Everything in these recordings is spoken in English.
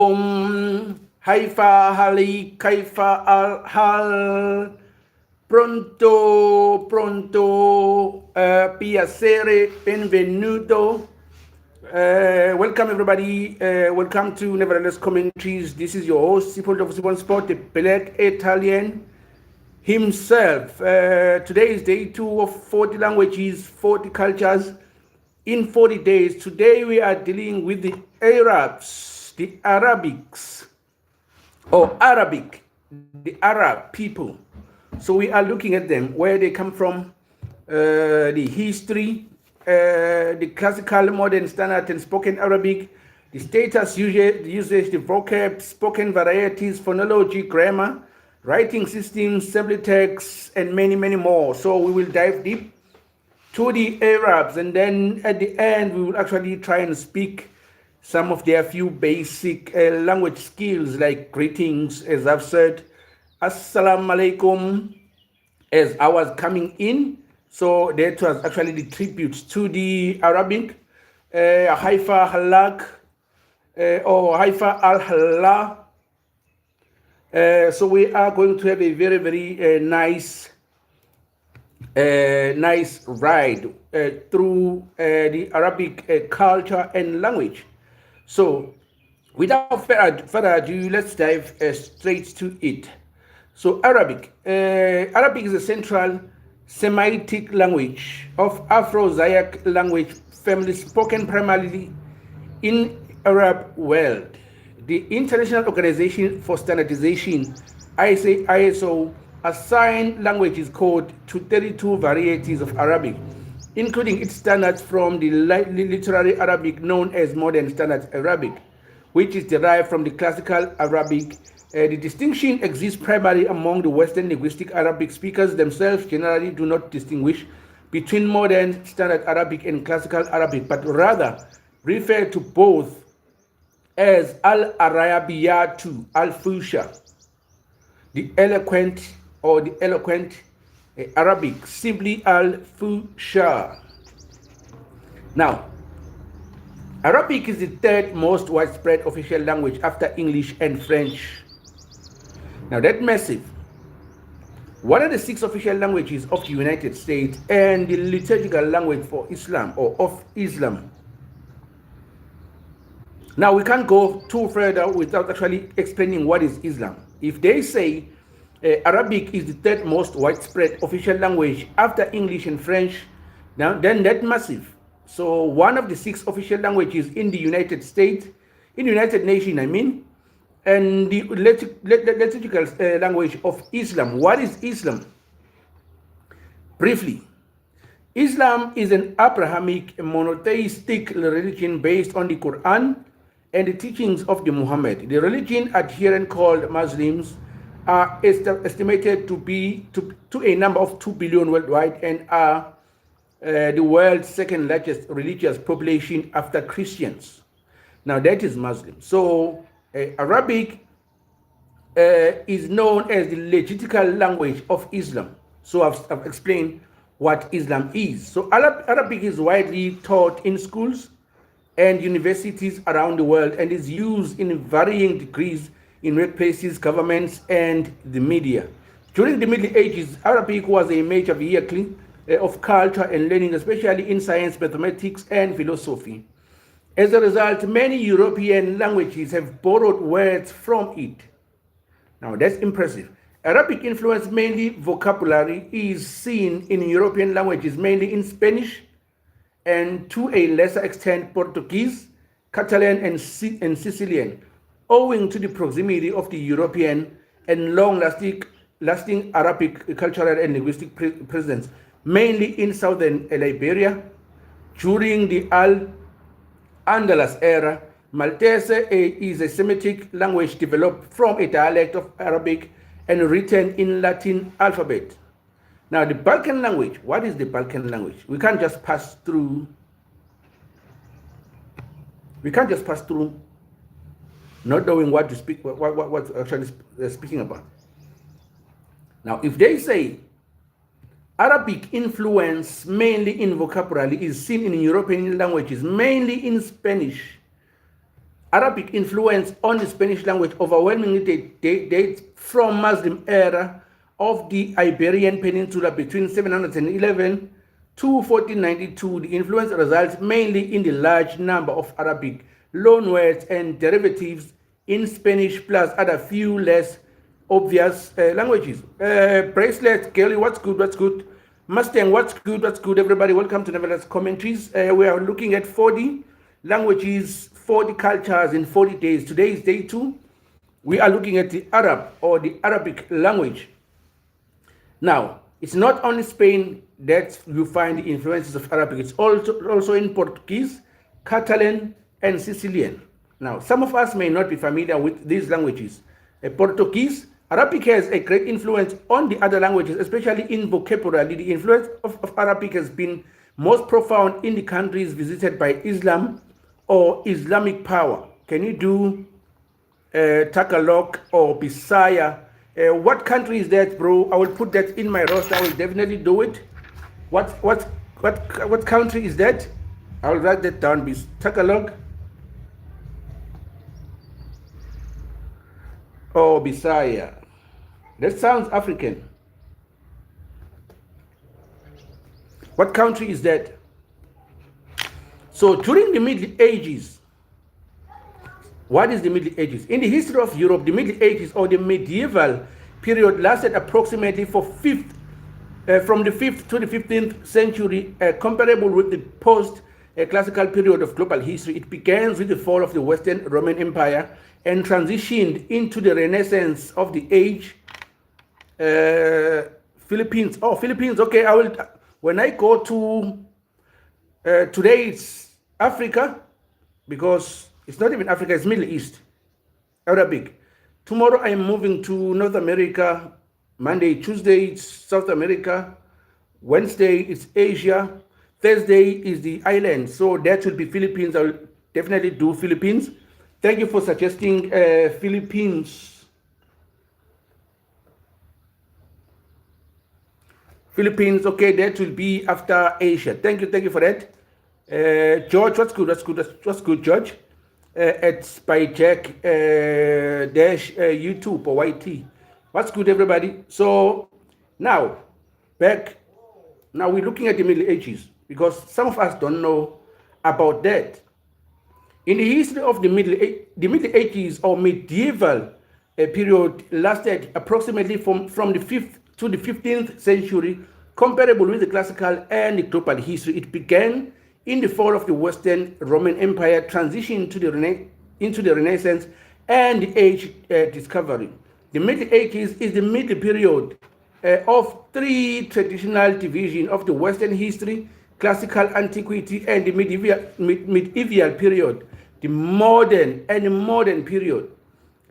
Haifa Hali Kaifa Al Hal Pronto Piacere Benvenuto. Welcome everybody. Welcome to Nevertheless Commentaries. This is your host, Sipol of Sipon Sport, the Black Italian himself. Today is day 2 of 40 languages, 40 cultures in 40 days. Today we are dealing with the Arabs, the Arabics, or Arabic, the Arab people. So we are looking at them, where they come from, the history, the classical, modern, standard, and spoken Arabic, the status, usage, the vocab, spoken varieties, phonology, grammar, writing systems, assembly texts, and many, many more. So we will dive deep to the Arabs, and then at the end we will actually try and speak some of their few basic language skills, like greetings, as I've said, Assalamu alaikum, as I was coming in. So that was actually the tribute to the Arabic, Haifa Halak, or Haifa Al Hallah. So we are going to have a very, very nice ride through the Arabic culture and language. So without further ado, let's dive straight to it. So Arabic is a central Semitic language of Afro-Zayyak language family spoken primarily in Arab world. The International Organization for Standardization, ISO, assigned languages code to 32 varieties of Arabic, including its standards from the literary Arabic known as Modern Standard Arabic, which is derived from the classical Arabic. The distinction exists primarily among the Western linguistic Arabic speakers themselves. Generally do not distinguish between Modern Standard Arabic and classical Arabic, but rather refer to both as Al-Arabiyatu, Al-Fusha, the eloquent Arabic, simply Al-Fusha. Now, Arabic is the third most widespread official language after English and French. Now, that's massive. One of the 6 official languages of the United States and the liturgical language for Islam, or of Islam. Now, we can't go too further without actually explaining what is Islam. If they say Arabic is the third most widespread official language after English and French, now then that's massive. So one of the 6 official languages in the United States, in the United Nations, I mean, and the liturgical language of Islam. What is Islam? Briefly, Islam is an Abrahamic monotheistic religion based on the Quran and the teachings of the Muhammad. The religion adherents called Muslims are estimated to be to a number of 2 billion worldwide, and are the world's second largest religious population after Christians. Now that is Muslim. So Arabic is known as the liturgical language of Islam. So I've explained what Islam is. So Arabic is widely taught in schools and universities around the world, and is used in varying degrees in workplaces, governments, and the media. During the Middle Ages, Arabic was a major vehicle of culture and learning, especially in science, mathematics, and philosophy. As a result, many European languages have borrowed words from it. Now that's impressive. Arabic influence, mainly vocabulary, is seen in European languages, mainly in Spanish, and to a lesser extent Portuguese, Catalan, and Sicilian, owing to the proximity of the European and long-lasting Arabic cultural and linguistic presence, mainly in southern Liberia. During the Al-Andalus era, Maltese is a Semitic language developed from a dialect of Arabic and written in Latin alphabet. Now, the Balkan language, what is the Balkan language? We can't just pass through not knowing what to speak, what actually speaking about. Now, if they say Arabic influence, mainly in vocabulary, is seen in European languages, mainly in Spanish, Arabic influence on the Spanish language overwhelmingly dates from Muslim era of the Iberian Peninsula between 711 to 1492. The influence results mainly in the large number of Arabic loanwords and derivatives in Spanish, plus other few less obvious languages. Bracelet, Kelly, what's good? What's good? Mustang, what's good? What's good? Everybody, welcome to Nevertheless Commentaries. We are looking at 40 languages, 40 cultures in 40 days. Today is day 2. We are looking at the Arab or the Arabic language. Now, it's not only Spain that you find the influences of Arabic. It's also in Portuguese, Catalan, and Sicilian. Now, some of us may not be familiar with these languages. Portuguese, Arabic has a great influence on the other languages, especially in vocabulary. The influence of Arabic has been most profound in the countries visited by Islam or Islamic power. Can you do Tagalog or Bisaya? What country is that, bro? I will put that in my roster. I will definitely do it. What country is that? I will write that down. Tagalog or Bisaya. That sounds African. What country is that? So during the Middle Ages, what is the Middle Ages? In the history of Europe, the Middle Ages or the medieval period lasted approximately from the 5th to the 15th century, comparable with the post-classical period of global history. It begins with the fall of the Western Roman Empire and transitioned into the Renaissance of the age. Philippines. Oh, Philippines. Okay, I will. When I go to today, it's Africa, because it's not even Africa. It's Middle East, Arabic. Tomorrow I am moving to North America. Monday, Tuesday it's South America. Wednesday it's Asia. Thursday is the island. So that will be Philippines. I'll definitely do Philippines. Thank you for suggesting Philippines. Philippines, okay, that will be after Asia. Thank you for that. George, what's good? What's good, George? It's by Jack dash YouTube or YT. What's good, everybody? So now we're looking at the Middle Ages, because some of us don't know about that. In the history of the Middle Ages or medieval period lasted approximately from the 5th to the 15th century, comparable with the classical and the global history. It began in the fall of the Western Roman Empire, transitioned into the Renaissance and the age discovery. The Middle Ages is the middle period of 3 traditional divisions of the Western history: classical antiquity and the medieval period, the modern period.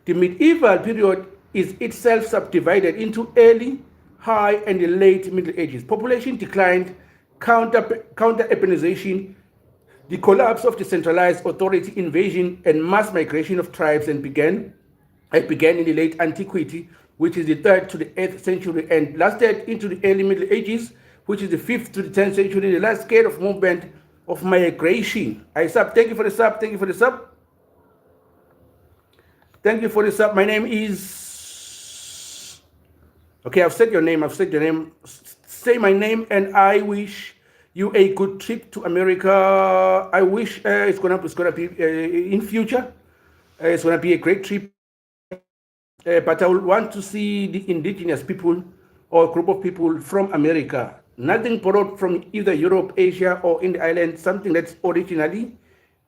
The medieval period is itself subdivided into early, high, and the late Middle Ages. Population declined, counter-urbanization, the collapse of the centralized authority, invasion, and mass migration of tribes, and began in the late Antiquity, which is the 3rd to the 8th century, and lasted into the early Middle Ages, which is the 5th to the 10th century, the last scale of movement of migration. Thank you for the sub. Thank you for the sub. Thank you for the sub. My name is... Okay, I've said your name. Say my name, and I wish you a good trip to America. I wish it's gonna be in future. It's gonna be a great trip. But I would want to see the indigenous people or group of people from America. Nothing borrowed from either Europe, Asia, or in the island. Something that's originally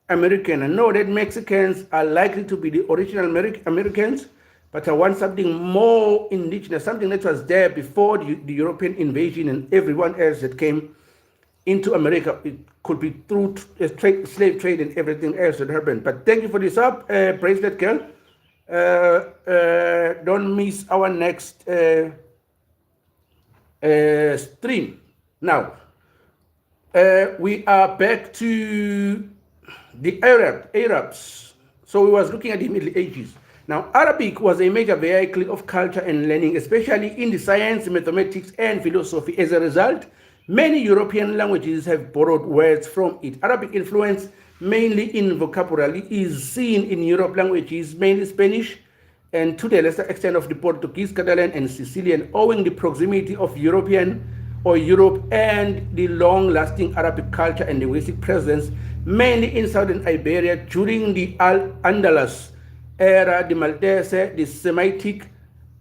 American. I know that Mexicans are likely to be the original Americans, but I want something more indigenous, something that was there before the European invasion and everyone else that came into America. It could be through slave trade and everything else that happened. But thank you for this up, Bracelet Girl. Don't miss our next stream. Now, we are back to the Arabs. So we was looking at the Middle Ages. Now, Arabic was a major vehicle of culture and learning, especially in the science, mathematics, and philosophy. As a result, many European languages have borrowed words from it. Arabic influence mainly in vocabulary, is seen in Europe languages, mainly Spanish, and to the lesser extent of the Portuguese, Catalan, and Sicilian, owing the proximity of Europe and the long-lasting Arabic culture and linguistic presence, mainly in southern Iberia during the Al-Andalus era. The Maltese, the Semitic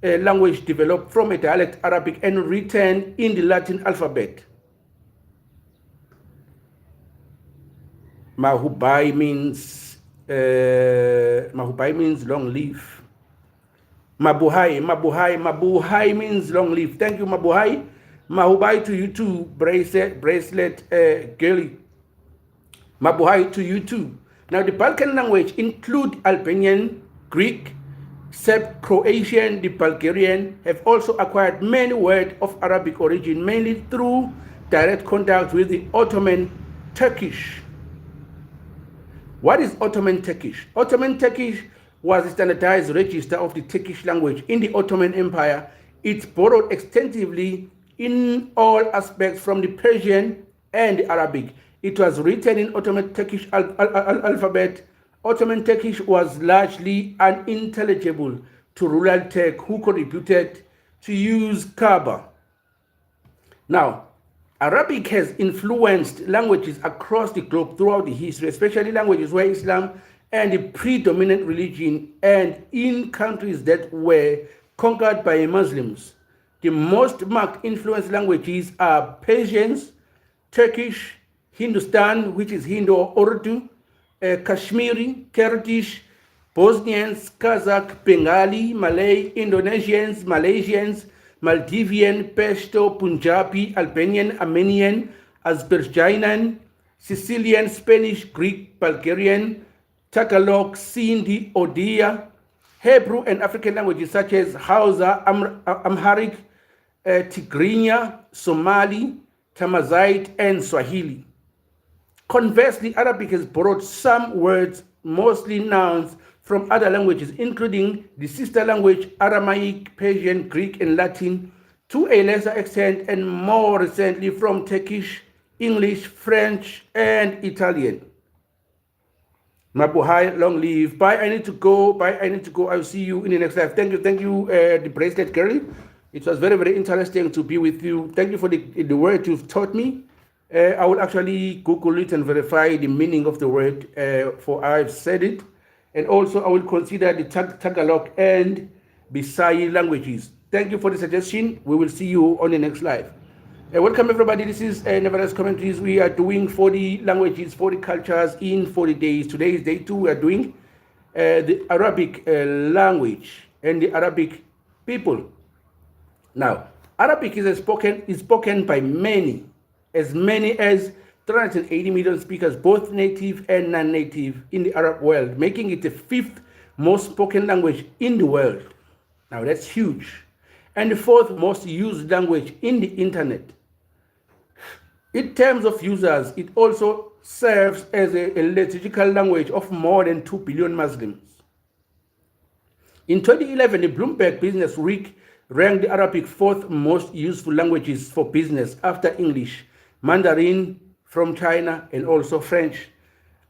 language, developed from a dialect Arabic and written in the Latin alphabet. Mahubai means long live. Mabuhay means long live. Thank you, Mabuhay. Mahubai to you too, bracelet girly. Mabuhay to you too. Now the Balkan language include Albanian, Greek, Serb, Croatian, the Bulgarian, have also acquired many words of Arabic origin, mainly through direct contact with the Ottoman Turkish. What is Ottoman Turkish? Ottoman Turkish was the standardized register of the Turkish language in the Ottoman Empire. It borrowed extensively in all aspects from the Persian and the Arabic. It was written in Ottoman Turkish alphabet. Ottoman Turkish was largely unintelligible to rural Turk who contributed to use Kaaba. Now, Arabic has influenced languages across the globe throughout the history, especially languages where Islam and the predominant religion, and in countries that were conquered by Muslims. The most marked influence languages are Persians, Turkish, Hindustan, which is Hindu or Urdu, Kashmiri, Kurdish, Bosnians, Kazakh, Bengali, Malay, Indonesians, Malaysians, Maldivian, Pashto, Punjabi, Albanian, Armenian, Azerbaijani, Sicilian, Spanish, Greek, Bulgarian, Tagalog, Sindhi, Odia, Hebrew and African languages such as Hausa, Amharic, Tigrinya, Somali, Tamazight, and Swahili. Conversely, Arabic has borrowed some words, mostly nouns, from other languages, including the sister language Aramaic, Persian, Greek, and Latin, to a lesser extent, and more recently from Turkish, English, French, and Italian. Mabuhay, long live. Bye, I need to go. I'll see you in the next live. Thank you, the bracelet girl. It was very, very interesting to be with you. Thank you for the word you've taught me. I will actually Google it and verify the meaning of the word, for I've said it. And also I will consider the Tagalog and Bisaya languages. Thank you for the suggestion. We will see you on the next live. Welcome everybody. This is Nevertheless Commentaries. We are doing 40 languages, 40 cultures in 40 days. Today is day 2. We are doing the Arabic language and the Arabic people. Now, Arabic is spoken by many as 380 million speakers, both native and non-native, in the Arab world, making it the 5th most spoken language in the world. Now that's huge. And the 4th most used language in the internet. In terms of users, it also serves as a liturgical language of more than 2 billion Muslims. In 2011, the Bloomberg Business Week ranked the Arabic 4th most useful languages for business after English, Mandarin from China, and also French.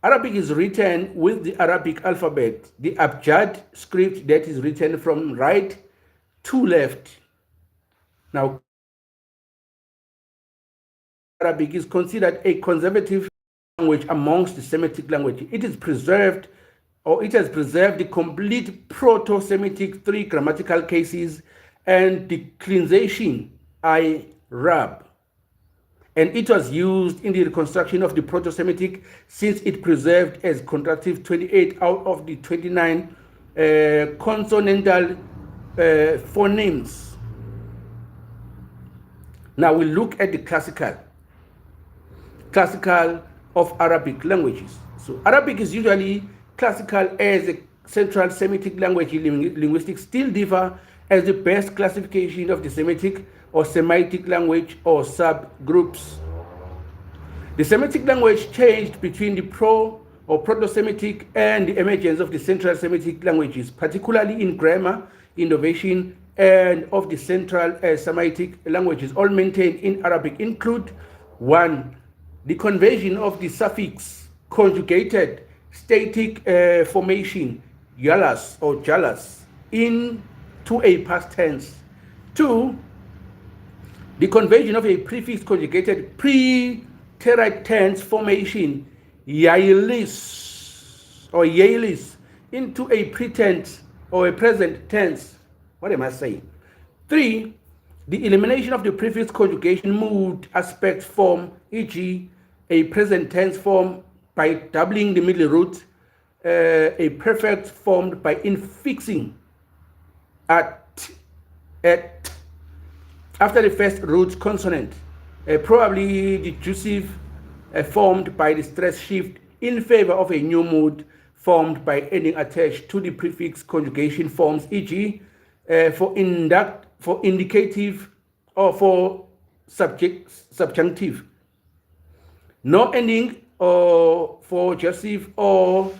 Arabic is written with the Arabic alphabet, the Abjad script that is written from right to left. Now, Arabic is considered a conservative language amongst the Semitic languages. It has preserved the complete Proto-Semitic 3 grammatical cases and the Cleansation Arab. And it was used in the reconstruction of the Proto-Semitic, since it preserved as contractive 28 out of the 29 consonantal phonemes. Now we look at the classical of Arabic languages. So Arabic is usually classical as a Central Semitic language. Linguistics still differ as the best classification of the Semitic or Semitic language or subgroups. The Semitic language changed between the Proto-Semitic and the emergence of the Central Semitic languages, particularly in grammar, innovation, and of the Central Semitic languages, all maintained in Arabic, include 1. The conversion of the suffix conjugated static formation, yalas or jalas, into a past tense. 2. The conversion of a prefix conjugated preterite tense formation, yalis or yalis, into a pretense or a present tense. What am I saying? 3. The elimination of the prefix conjugation mood aspect form, e.g., a present tense form by doubling the middle root, a perfect formed by infixing at after the first root consonant, probably deducive formed by the stress shift in favor of a new mood formed by ending attached to the prefix conjugation forms, e.g., for indicative or for subjunctive. No ending or for jussive or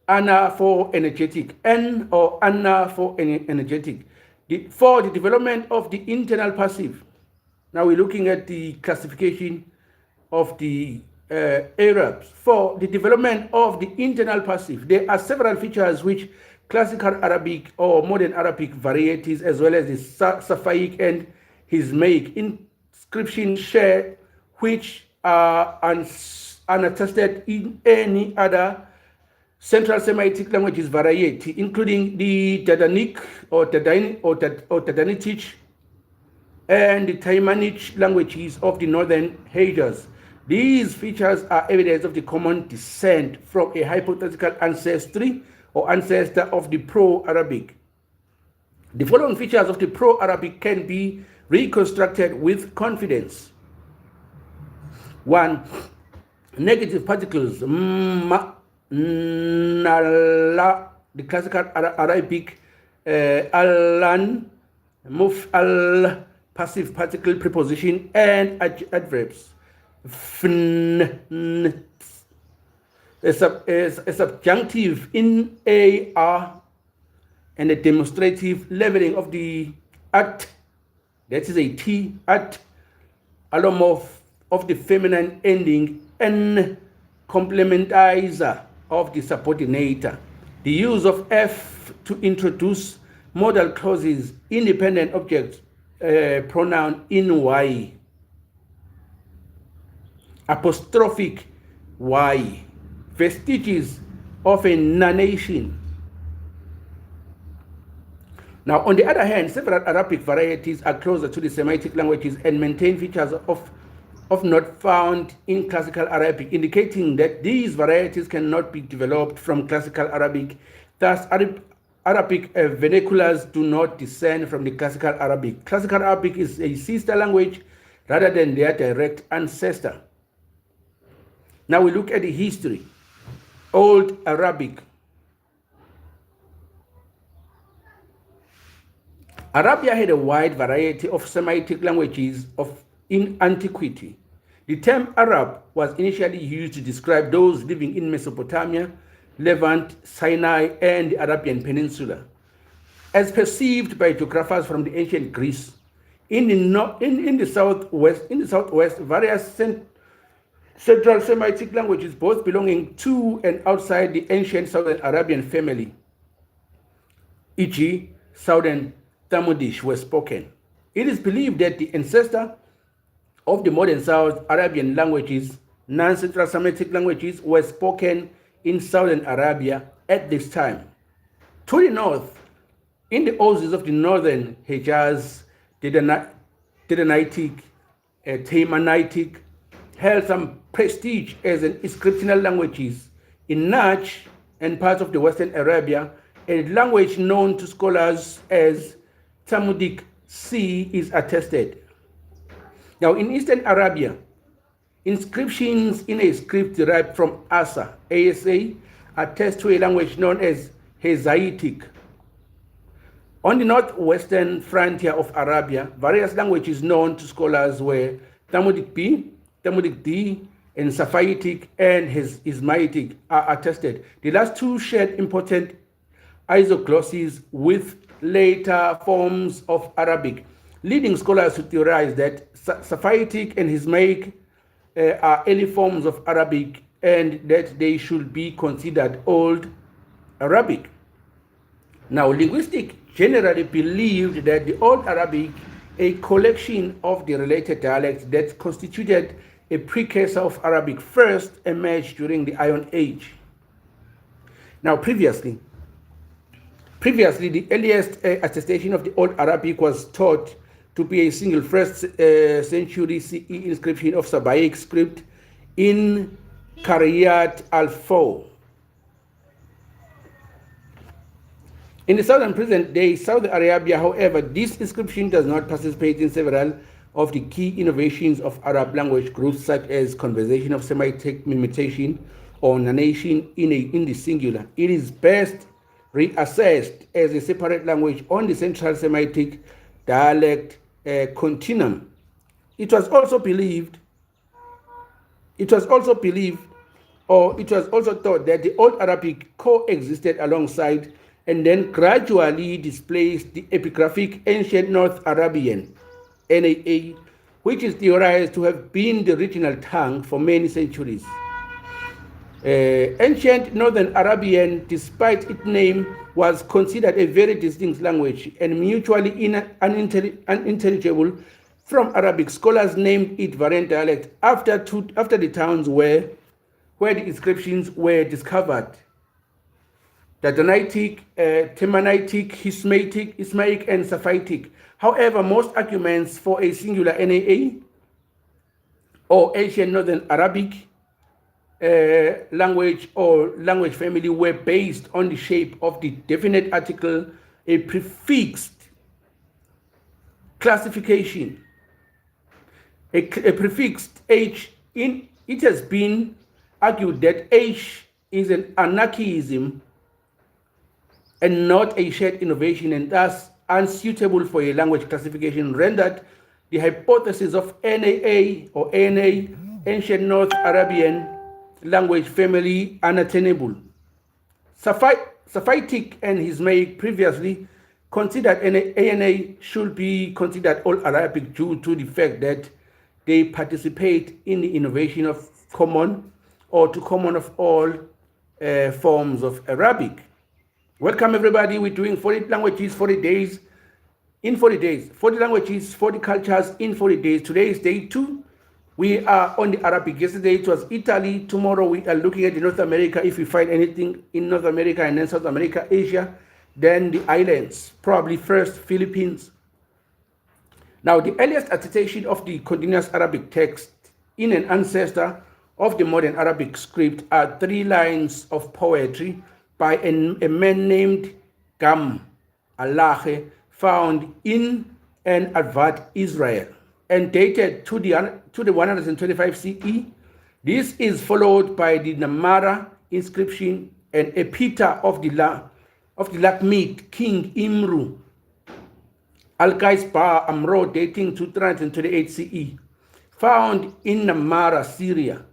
ana for energetic, n or ana for energetic. For the development of the internal passive, now we're looking at the classification of the Arabs. For the development of the internal passive, there are several features which classical Arabic or modern Arabic varieties, as well as the Safavic and Hismaic inscriptions share, which are unattested in any other Central Semitic languages variety, including the Tadanic or Tadanitic and the Taimanic languages of the northern Hejaz. These features are evidence of the common descent from a hypothetical ancestry or ancestor of the Pro-Arabic. The following features of the Pro-Arabic can be reconstructed with confidence. 1. Negative particles, nala, the classical Arabic alan, muf'al, passive particle preposition, and adverbs. A subjunctive in AR, and a demonstrative leveling of the at, that is a T, at, alomorph of the feminine ending, n, complementizer of the subordinator. The use of F to introduce modal clauses, independent object pronoun in Y. Apostrophic Y. Vestiges of a nonation. Now, on the other hand, several Arabic varieties are closer to the Semitic languages and maintain features of not found in classical Arabic, indicating that these varieties cannot be developed from classical Arabic. Thus, Arabic vernaculars do not descend from the classical Arabic. Classical Arabic is a sister language rather than their direct ancestor. Now we look at the history. Old Arabic. Arabia had a wide variety of Semitic languages in antiquity. The term Arab was initially used to describe those living in Mesopotamia, Levant, Sinai, and the Arabian Peninsula, as perceived by geographers from the ancient Greece. In the southwest, various Central Semitic languages, both belonging to and outside the ancient Southern Arabian family, e.g., Southern Tamudish, were spoken. It is believed that the ancestor of the modern South Arabian languages, non-Central Semitic languages, were spoken in Southern Arabia at this time. To the north, in the oases of the northern Hejaz, Tadanitic, Taimanitic held some prestige as an inscriptional languages. In Najd and parts of the Western Arabia, a language known to scholars as Tamudic C is attested. Now, in Eastern Arabia, inscriptions in a script derived from Asa attest to a language known as Hezaitic. On the northwestern frontier of Arabia, various languages known to scholars were Tamudic B, Tamudic D, and Safavitic and Hismaitic are attested. The last two shared important isoglosses with later forms of Arabic, leading scholars to theorize that Safavitic and Hismaic are early forms of Arabic and that they should be considered Old Arabic. Now, linguists generally believed that the Old Arabic, a collection of the related dialects that constituted a precursor of Arabic, first emerged during the Iron Age. Now, previously, the earliest attestation of the Old Arabic was thought to be a single first century CE inscription of Sabaic script in Qariyat al-Faw. In the southern present-day Saudi Arabia, however, this inscription does not participate in several of the key innovations of Arab language groups, such as conversational Semitic mimetation or narration in the singular. It is best reassessed as a separate language on the Central Semitic dialect continuum. It was also thought that the Old Arabic coexisted alongside and then gradually displaced the epigraphic Ancient North Arabian, NAA, which is theorized to have been the regional tongue for many centuries. Ancient Northern Arabian, despite its name, was considered a very distinct language and mutually unintelligible from Arabic. Scholars named it variant dialect after the towns where the inscriptions were discovered: the Danaitic, Temanitic, Ismaic, and Saphitic. However, most arguments for a singular NAA or Ancient Northern Arabic language or language family were based on the shape of the definite article, a prefixed classification, a prefixed H. It has been argued that H is an anarchism and not a shared innovation, and thus unsuitable for a language classification, rendered the hypothesis of NAA or NA, Ancient North Arabian language family, unattainable. Saphitic and Ismaic, previously considered ANA, should be considered Old Arabic due to the fact that they participate in the innovation of common of all forms of Arabic. Welcome everybody. We're doing 40 languages, 40 days, in 40 days, 40 languages, 40 cultures in 40 days. Today is day 2. We are on the Arabic. Yesterday it was Italy. Tomorrow we are looking at North America, if we find anything in North America, and then South America, Asia, then the islands, probably first Philippines. Now, the earliest attestation of the continuous Arabic text in an ancestor of the modern Arabic script are 3 lines of poetry by a man named Gam Allahe, found in an Advat, Israel, and dated to the 125 CE. This is followed by the Namara inscription and epitaph of the Lakhmid king Imru Al-Qais Ba Amro, dating to 328 CE, found in Namara, Syria.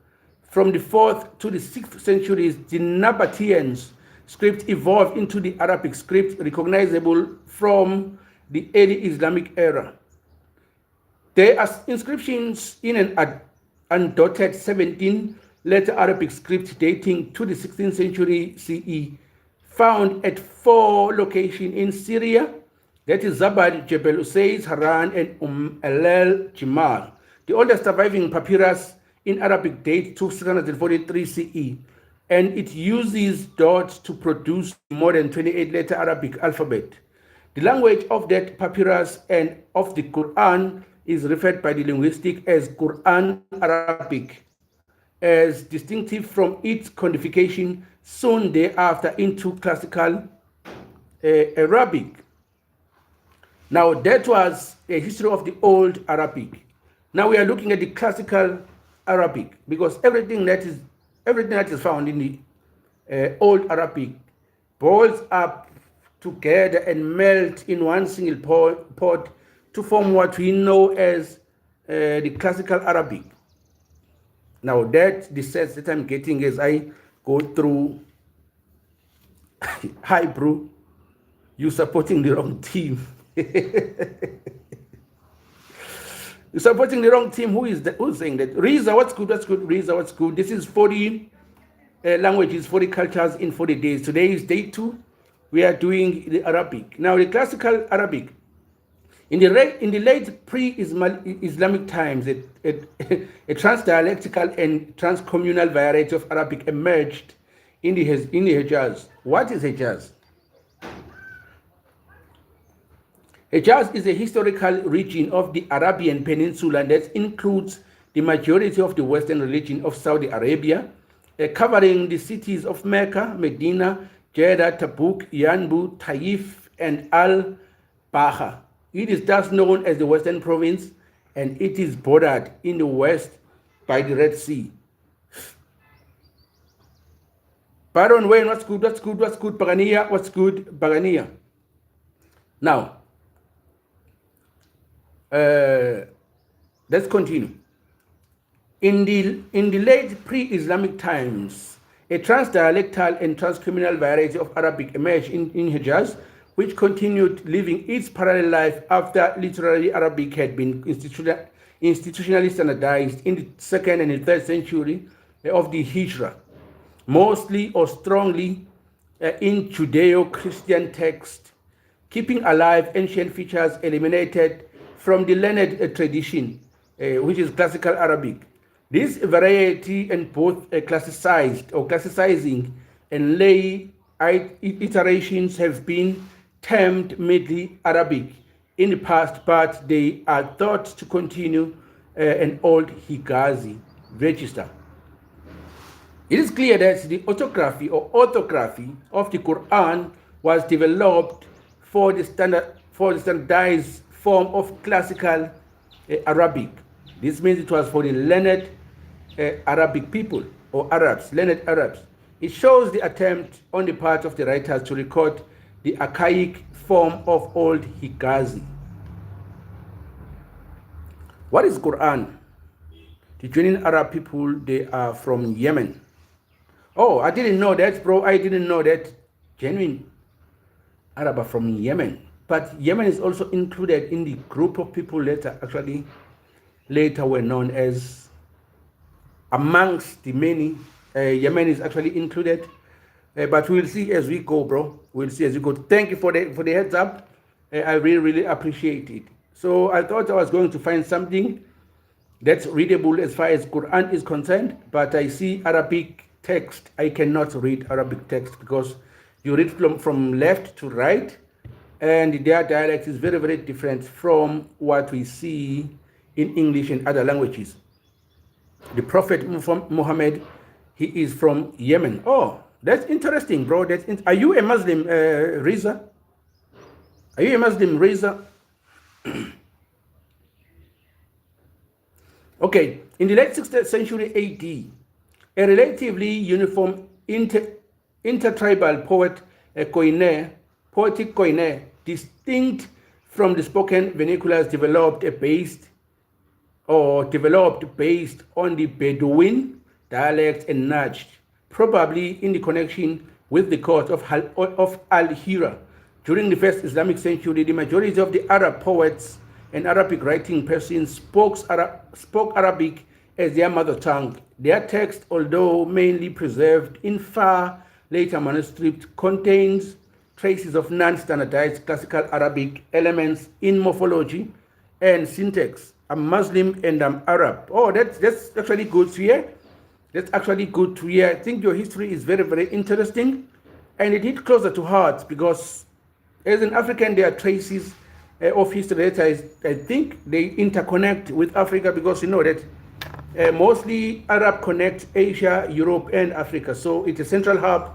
From the 4th to the 6th centuries, the Nabateans script evolved into the Arabic script recognizable from the early Islamic era. There are inscriptions in an undotted 17-letter Arabic script dating to the 16th century CE, found at 4 locations in Syria, that is Zabad, Jebel Usais, Haran, and El Jimal. The oldest surviving papyrus in Arabic dates to 643 CE, and it uses dots to produce more than 28-letter Arabic alphabet. The language of that papyrus and of the Quran is referred by the linguistic as Quran Arabic, as distinctive from its codification soon thereafter into classical Arabic. Now, that was a history of the Old Arabic. Now we are looking at the classical Arabic, because everything that is found in the Old Arabic boils up together and melt in one single pot to form what we know as the classical Arabic. Now, that's the sense that I'm getting as I go through. Hi, bro. You're supporting the wrong team. You're supporting the wrong team. Who's saying that? Riza, what's good? What's good? Riza, what's good? This is 40 languages, 40 cultures in 40 days. Today is day 2. We are doing the Arabic. Now, the classical Arabic. In the late pre-Islamic times, a transdialectical and transcommunal variety of Arabic emerged in the Hejaz. What is Hejaz? Hejaz is a historical region of the Arabian Peninsula that includes the majority of the Western region of Saudi Arabia, covering the cities of Mecca, Medina, Jeddah, Tabuk, Yanbu, Taif, and Al-Baha. It is thus known as the Western Province, and it is bordered in the west by the Red Sea. Baron Wayne, what's good? Bagania, what's good? Bagania. Now, let's continue. In the late pre-Islamic times, a transdialectal and transcommunal variety of Arabic emerged in Hejaz, which continued living its parallel life after literary Arabic had been institutionally standardized in the 2nd and the 3rd century of the Hijra, mostly or strongly in Judeo-Christian text, keeping alive ancient features eliminated from the learned tradition, which is classical Arabic. This variety in both classicizing and lay iterations have been termed Middle Arabic in the past, but they are thought to continue an old Hijazi register. It is clear that the orthography of the Quran was developed for the standardized form of classical Arabic. This means it was for the learned Arabic people or Arabs, learned Arabs. It shows the attempt on the part of the writers to record the archaic form of Old Hijazi. What is Quran? The genuine Arab people, they are from Yemen. Oh, I didn't know that, bro. I didn't know that. Genuine Arab are from Yemen. But Yemen is also included in the group of people that actually later were known as, amongst the many, Yemen is actually included. But we'll see as we go, bro. We'll see as we go. Thank you for the heads up. I really appreciate it. So I thought I was going to find something that's readable as far as Quran is concerned, but I see Arabic text. I cannot read Arabic text because you read from left to right, and their dialect is very, very different from what we see in English and other languages. The Prophet Muhammad, he is from Yemen. Oh, that's interesting, bro. Are you a Muslim, Reza? Are you a Muslim, Reza? Okay, in the late 6th century AD, a relatively uniform intertribal poetic koine, distinct from the spoken vernaculars, developed based on the Bedouin dialect and Najd, probably in the connection with the court of Al-Hira. During the first Islamic century, the majority of the Arab poets and Arabic writing persons spoke Arabic as their mother tongue. Their text, although mainly preserved in far later manuscripts, contains traces of non-standardized classical Arabic elements in morphology and syntax. I'm Muslim and I'm Arab. Oh, that's actually good to hear. That's actually good to hear. I think your history is very, very interesting, and it hit closer to heart because as an African, there are traces of history that I think they interconnect with Africa, because you know that mostly Arab connect Asia, Europe, and Africa. So it's a central hub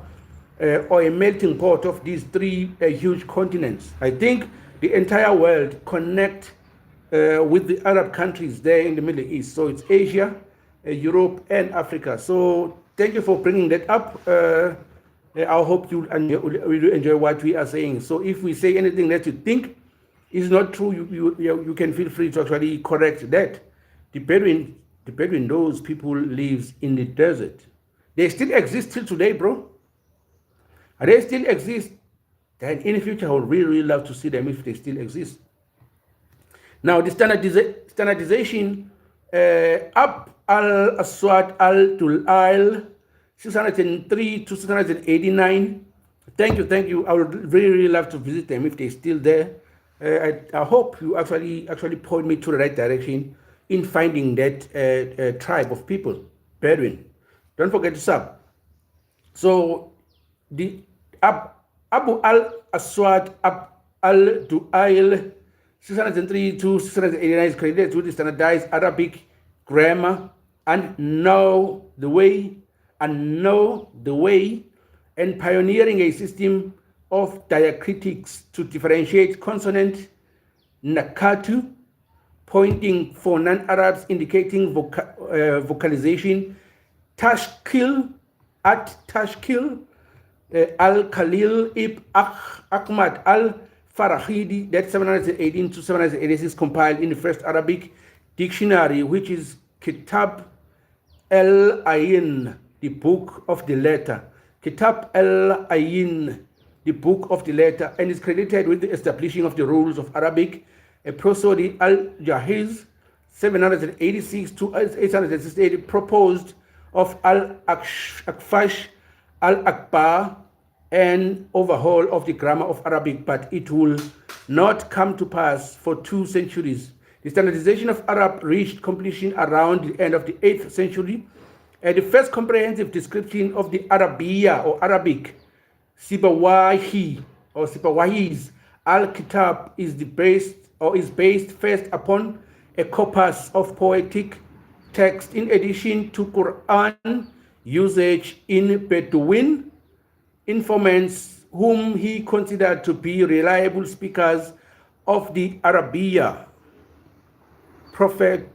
or a melting pot of these three huge continents. I think the entire world connect with the Arab countries there in the Middle East. So it's Asia, Europe, and Africa. So thank you for bringing that up. I hope you enjoy what we are saying. So if we say anything that you think is not true, you can feel free to actually correct that. The Bedouin, those people lives in the desert. They still exist till today, bro. They still exist. And in the future, I would really, really love to see them if they still exist. Now, the standardization, Ab al-Aswad al-Dulail, 603 to 689. Thank you. I would really love to visit them if they're still there. I hope you actually point me to the right direction in finding that tribe of people, Bedouin. Don't forget to sub. So the Abu al-Aswad al-Du'ail 603 to 689 is credited to the standardized Arabic grammar and know the way and pioneering a system of diacritics to differentiate consonant nakatu, pointing for non-Arabs, indicating vocalization, tashkil, al-Khalil ibn Ahmad al-Farahidi, that's 718 to 786, compiled in the first Arabic dictionary, which is Kitab al-Ayin, the book of the letter. Kitab al-Ayin, the book of the letter, and is credited with the establishing of the rules of Arabic. A prosody al-Jahiz, 786 to 868, proposed of al-Akfash al-Akbar, an overhaul of the grammar of Arabic, but it will not come to pass for 2 centuries. The standardization of Arab reached completion around the end of the 8th century. The first comprehensive description of the Arabiya or Arabic, Sibawahi's Al-Kitab is based first upon a corpus of poetic text in addition to Quran usage in Bedouin informants whom he considered to be reliable speakers of the Arabiya. Prophet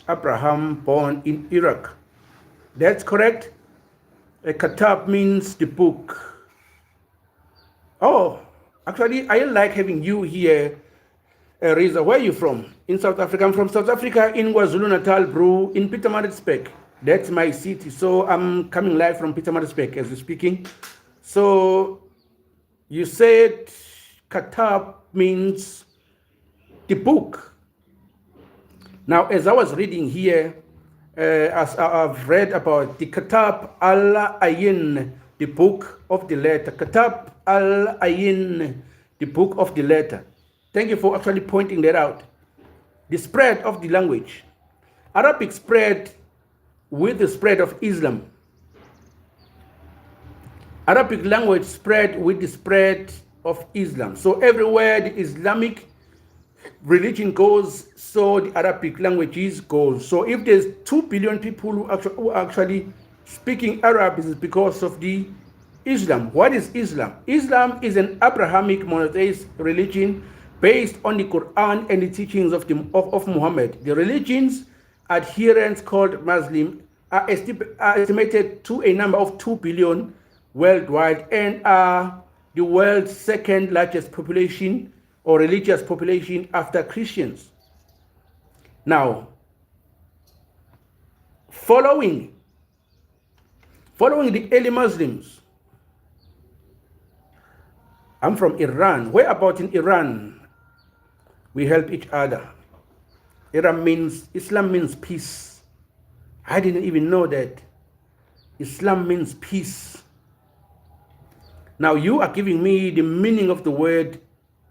Abraham, born in Iraq. That's correct. A Kitab means the book. Oh, actually, I like having you here, Reza. Where are you from? In South Africa. I'm from South Africa, in KwaZulu-Natal, bro, in Pietermaritzburg. That's my city. So I'm coming live from Pietermaritzburg as we're speaking. So you said Kitab means the book. Now, as I was reading here, as I've read about the Kitab al-Ayin, the book of the letter. Kitab al-Ayin, the book of the letter. Thank you for actually pointing that out. The spread of the language. Arabic spread with the spread of Islam. Arabic language spread with the spread of Islam. So everywhere the Islamic religion goes, so the Arabic languages goes. So if there's 2 billion people who are actually speaking Arab, is because of the Islam. What is Islam? Islam is an Abrahamic monotheist religion based on the Quran and the teachings of Muhammad. The religion's adherents, called Muslim, are estimated to a number of 2 billion worldwide and are the world's second largest population or religious population after Christians. Now, following the early Muslims, I'm from Iran. Where about in Iran? We help each other. Islam means peace. I didn't even know that. Islam means peace. Now you are giving me the meaning of the word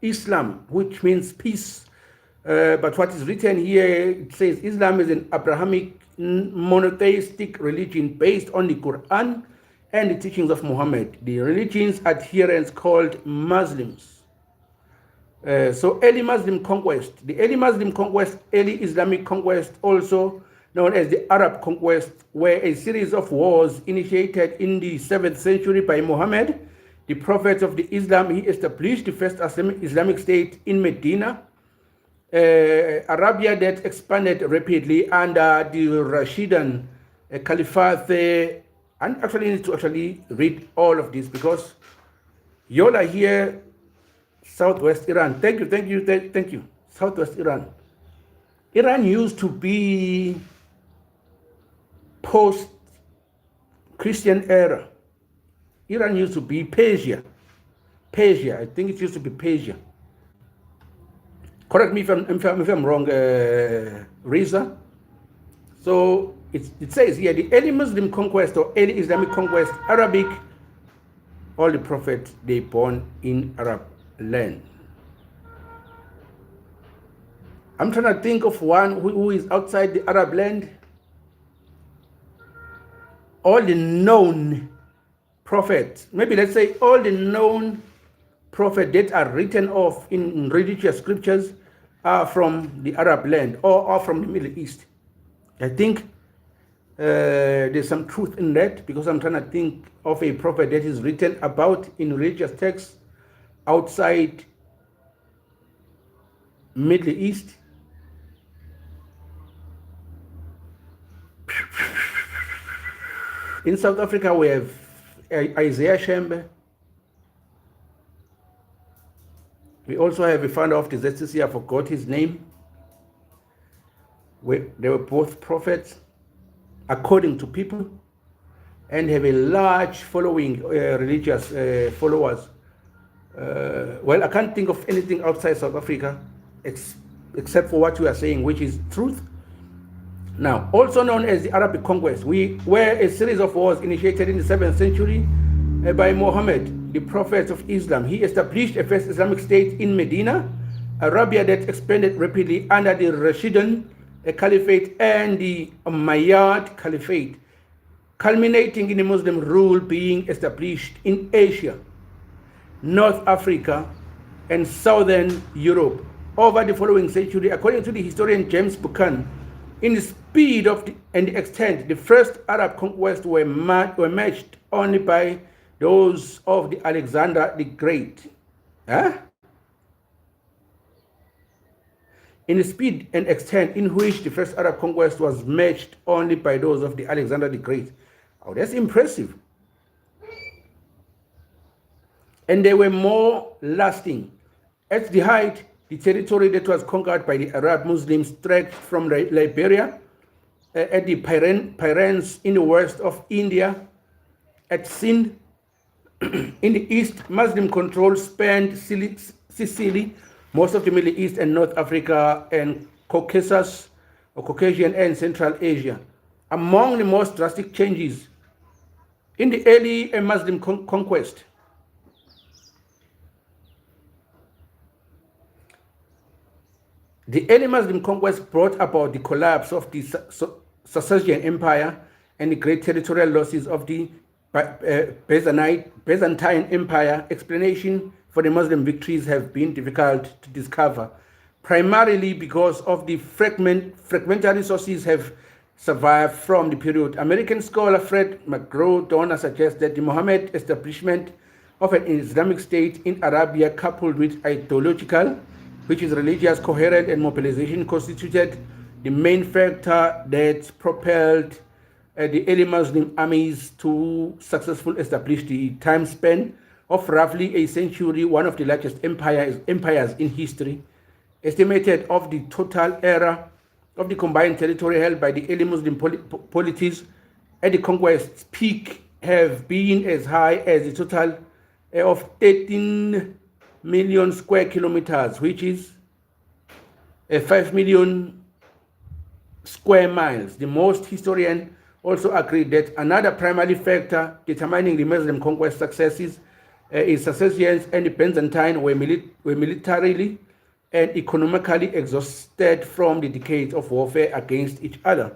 Islam, which means peace. But what is written here, it says Islam is an Abrahamic monotheistic religion based on the Quran and the teachings of Muhammad. The religion's adherents called Muslims. So early Muslim conquest. The early Muslim conquest, early Islamic conquest, also known as the Arab conquest, were a series of wars initiated in the 7th century by Muhammad, the prophet of the Islam. He established the first Islamic state in Medina, Arabia, that expanded rapidly under the Rashidun Caliphate. And actually need to actually read all of this because you are here, Southwest Iran. Thank you. Southwest Iran. Iran used to be post-Christian era. Iran used to be Persia. I think it used to be Persia. Correct me if I'm wrong, Reza. So it says here, the early Muslim conquest or early Islamic conquest, Arabic, all the prophets, they born in Arab land. I'm trying to think of one who is outside the Arab land. All the known prophets, maybe let's say all the known prophets that are written off in religious scriptures are from the Arab land or from the Middle East. I think there's some truth in that, because I'm trying to think of a prophet that is written about in religious texts outside Middle East. In South Africa, we have Isaiah Shembe. We also have a founder of the ZCC, I forgot his name. They were both prophets, according to people, and have a large following, religious followers. Well, I can't think of anything outside South Africa except for what you are saying, which is truth. Now, also known as the Arabic conquest, were a series of wars initiated in the 7th century by Muhammad, the prophet of Islam. He established a first Islamic state in Medina, Arabia, that expanded rapidly under the Rashidun Caliphate and the Umayyad Caliphate, culminating in a Muslim rule being established in Asia, North Africa, and Southern Europe over the following century. According to the historian James Buchan, in the speed of and the extent, the first Arab conquests were matched only by those of the Alexander the Great. In the speed and extent in which the first Arab conquest was matched only by those of the Alexander the Great. Oh, that's impressive. And they were more lasting. At the height, the territory that was conquered by the Arab Muslims stretched from Liberia at the Pyrenees in the west of India, at Sindh in the east. Muslim control spanned Sicily, most of the Middle East and North Africa, and Caucasus, or Caucasian and Central Asia. Among the most drastic changes in the early Muslim conquest, the early Muslim conquest brought about the collapse of the Sassanian Empire and the great territorial losses of the Byzantine Empire. Explanation for the Muslim victories have been difficult to discover, primarily because of the fragmentary sources have survived from the period. American scholar Fred McGraw-Donner suggests that the Muhammad establishment of an Islamic state in Arabia, coupled with ideological, which is religious, coherent, and mobilization, constituted the main factor that propelled the early Muslim armies to successfully establish the time span of roughly a century, one of the largest empires in history. Estimated of the total area of the combined territory held by the early Muslim polities at the conquest's peak have been as high as a total of 13 million square kilometers, which is 5 million square miles. The most historians also agree that another primary factor determining the Muslim conquest successes is Sassanians and the Byzantine were militarily and economically exhausted from the decades of warfare against each other.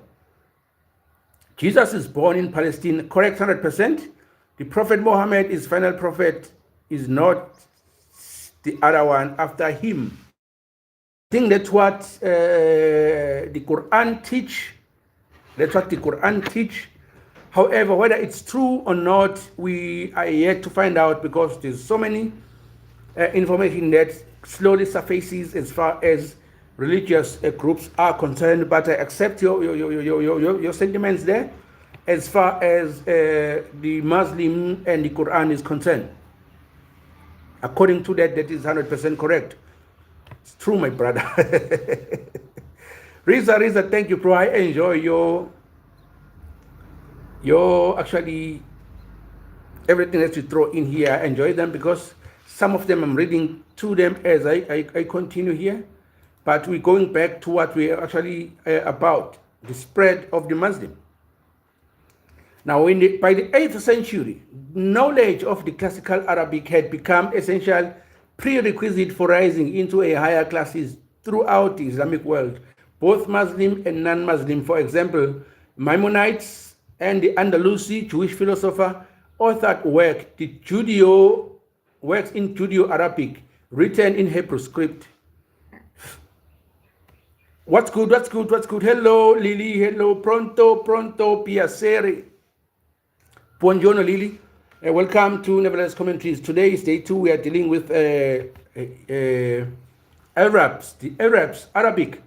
Jesus is born in Palestine, correct 100%. The Prophet Muhammad, his final prophet, is not the other one after him. I think that's what the Quran teach. That's what the Quran teach. However, whether it's true or not, we are yet to find out, because there's so many information that slowly surfaces as far as religious groups are concerned. But I accept your sentiments there as far as the Muslim and the Quran is concerned. According to that, that is 100% correct. It's true, my brother. Riza, thank you, bro. I enjoy your actually everything that you throw in here. I enjoy them, because some of them I'm reading to them as I continue here. But we're going back to what we're actually about. the spread of the Muslim. Now, by the 8th century, knowledge of the classical Arabic had become essential prerequisite for rising into a higher classes throughout the Islamic world, both Muslim and non-Muslim. For example, Maimonides and the Andalusi Jewish philosopher authored works in Judeo-Arabic, written in Hebrew script. What's good? Hello, Lily. Hello, pronto, piacere. Buongiorno, Lily. Welcome to Nevertheless Commentaries. Today is day 2. We are dealing with Arabic.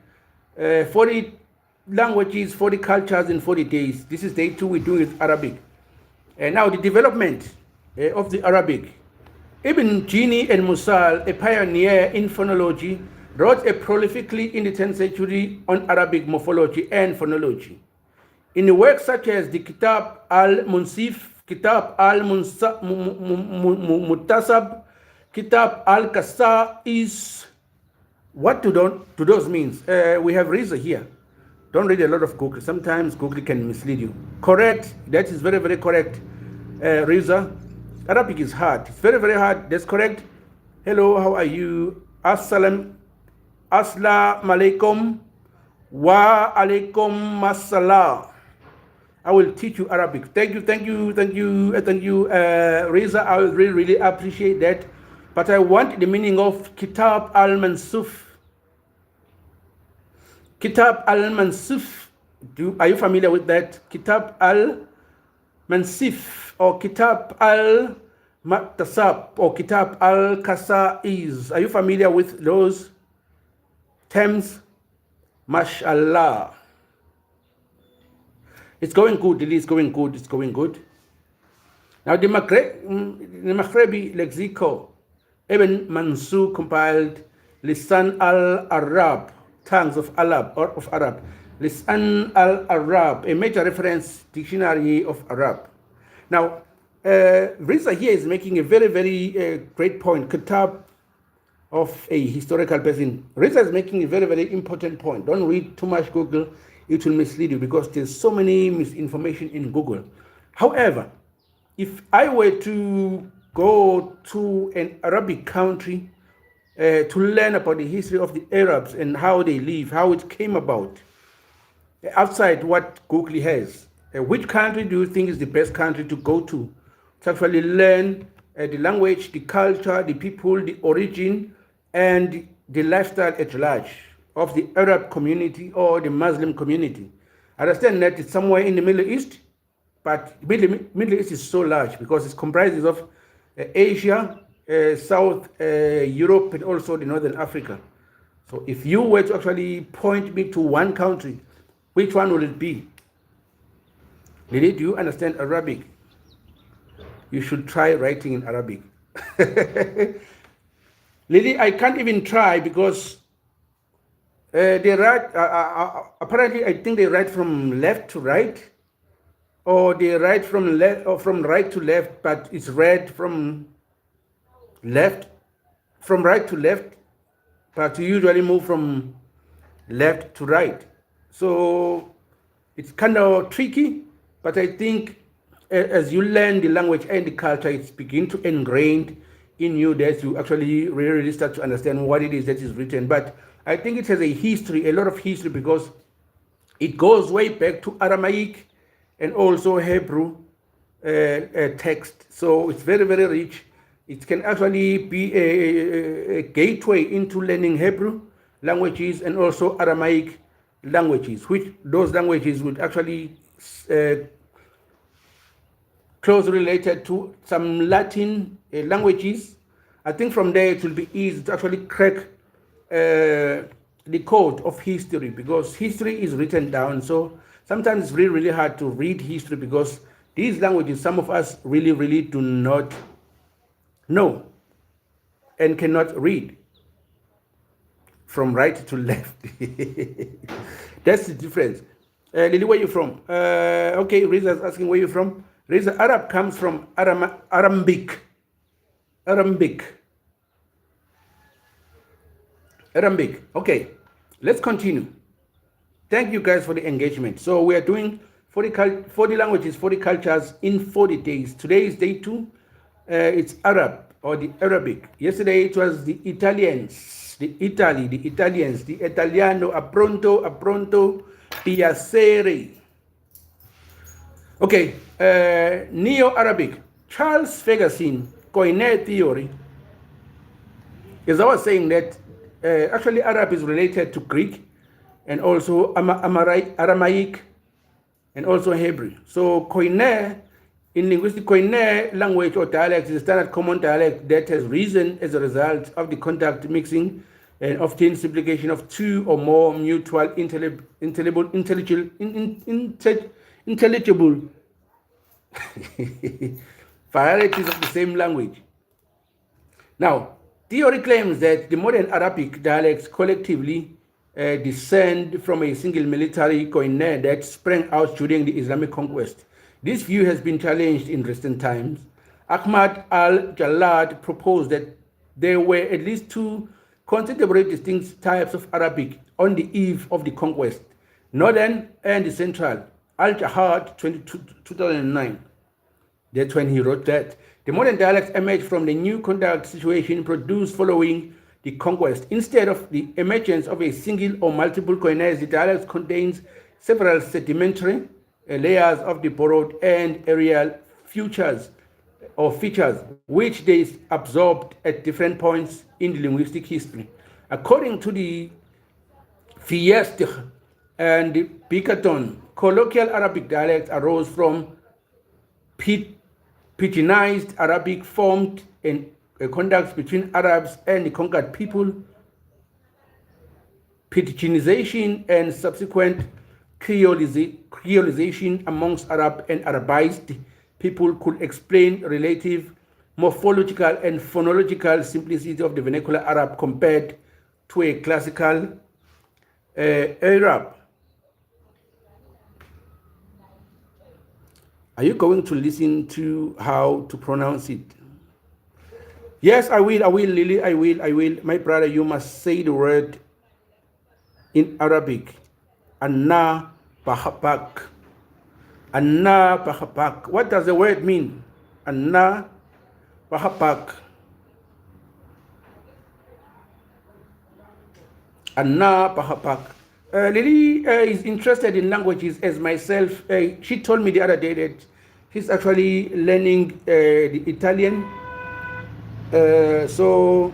40 languages, 40 cultures in 40 days. This is day 2. We're doing with Arabic. And now the development of the Arabic. Ibn Jini al-Musal, a pioneer in phonology, wrote prolifically in the 10th century on Arabic morphology and phonology. In works such as the Kitab al-Munsif, Kitab al-Muttasab, Kitab al-Qasa'is. What do those means? We have Riza here. Don't read a lot of Google. Sometimes Google can mislead you. Correct. That is very, very correct. Riza. Arabic is hard. It's very, very hard. That's correct. Hello, how are you? Assalamu alaikum wa alaikum assalam. I will teach you Arabic. Thank you, Reza. I will really, really appreciate that. But I want the meaning of Kitab al-Mansuf. Kitab al-Mansuf. Are you familiar with that? Kitab al-Mansif or Kitab al-Muttasab or Kitab al-Qasa'is. Are you familiar with those terms? Mashallah. It's going good, it's going good. Now the Maghrebi Lexico, Ibn Mansur compiled Lisan al-Arab, tongues of Arab. Lisan al-Arab, a major reference dictionary of Arab. Now, Riza here is making a very, very great point, Kitab of a historical person. Riza is making a very, very important point. Don't read too much Google. It will mislead you because there's so many misinformation in Google. However, if I were to go to an Arabic country to learn about the history of the Arabs and how they live, how it came about, outside what Google has, which country do you think is the best country to go to actually learn the language, the culture, the people, the origin, and the lifestyle at large of the Arab community or the Muslim community? I understand that it's somewhere in the Middle East, but Middle East is so large because it comprises of Asia, South Europe, and also the Northern Africa. So if you were to actually point me to one country, which one would it be? Lily, do you understand Arabic? You should try writing in Arabic. Lily, I can't even try because they write, apparently I think they write from left to right, or they write from left or from right to left, but it's read from right to left, but you usually move from left to right. So it's kind of tricky, but I think as you learn the language and the culture, it's begin to ingrain in you that you actually really start to understand what it is that is written. But I think it has a history, a lot of history, because it goes way back to Aramaic and also Hebrew text. So it's very, very rich. It can actually be a gateway into learning Hebrew languages and also Aramaic languages, which those languages would actually closely related to some Latin languages. I think from there it will be easy to actually crack the code of history, because history is written down. So sometimes it's really, really hard to read history because these languages, some of us really, really do not know and cannot read from right to left. That's the difference. Lily, where are you from? Okay, Riza is asking where you're from. Riza, Arab comes from Arambic. Okay, let's continue. Thank you guys for the engagement. So we are doing 40 languages, 40 cultures in 40 days. Today is day 2. It's Arab or the Arabic. Yesterday it was the Italians, the Italians, the Italiano, appronto, piacere. Okay, Neo-Arabic. Charles Ferguson, Koine theory, is always saying that actually Arab is related to Greek and also Aramaic and also Hebrew. So Koine, in linguistic, Koine language or dialect is a standard common dialect that has risen as a result of the contact mixing and often simplification of two or more mutual intelligible varieties of the same language. Now, theory claims that the modern Arabic dialects collectively descend from a single military koine that sprang out during the Islamic conquest. This view has been challenged in recent times. Ahmad al-Jallad proposed that there were at least two considerably distinct types of Arabic on the eve of the conquest, northern and the central. Al-Jahad, 2009. That's when he wrote that. The modern dialects emerged from the new contact situation produced following the conquest. Instead of the emergence of a single or multiple koines, the dialect contains several sedimentary layers of the borrowed and aerial features, which they absorbed at different points in the linguistic history. According to the Fiestre and the Picaton, colloquial Arabic dialects arose from Pidginized Arabic formed in contacts between Arabs and the conquered people. Pidginization and subsequent creolization amongst Arab and Arabized people could explain relative morphological and phonological simplicity of the vernacular Arab compared to a classical Arab. Are you going to listen to how to pronounce it? Yes, I will, Lily, I will. My brother, you must say the word in Arabic. Anna Bahapak. Anna Bahapak. What does the word mean? Anna Bahapak. Anna Bahapak. Lily is interested in languages as myself. She told me the other day that she's actually learning the Italian. So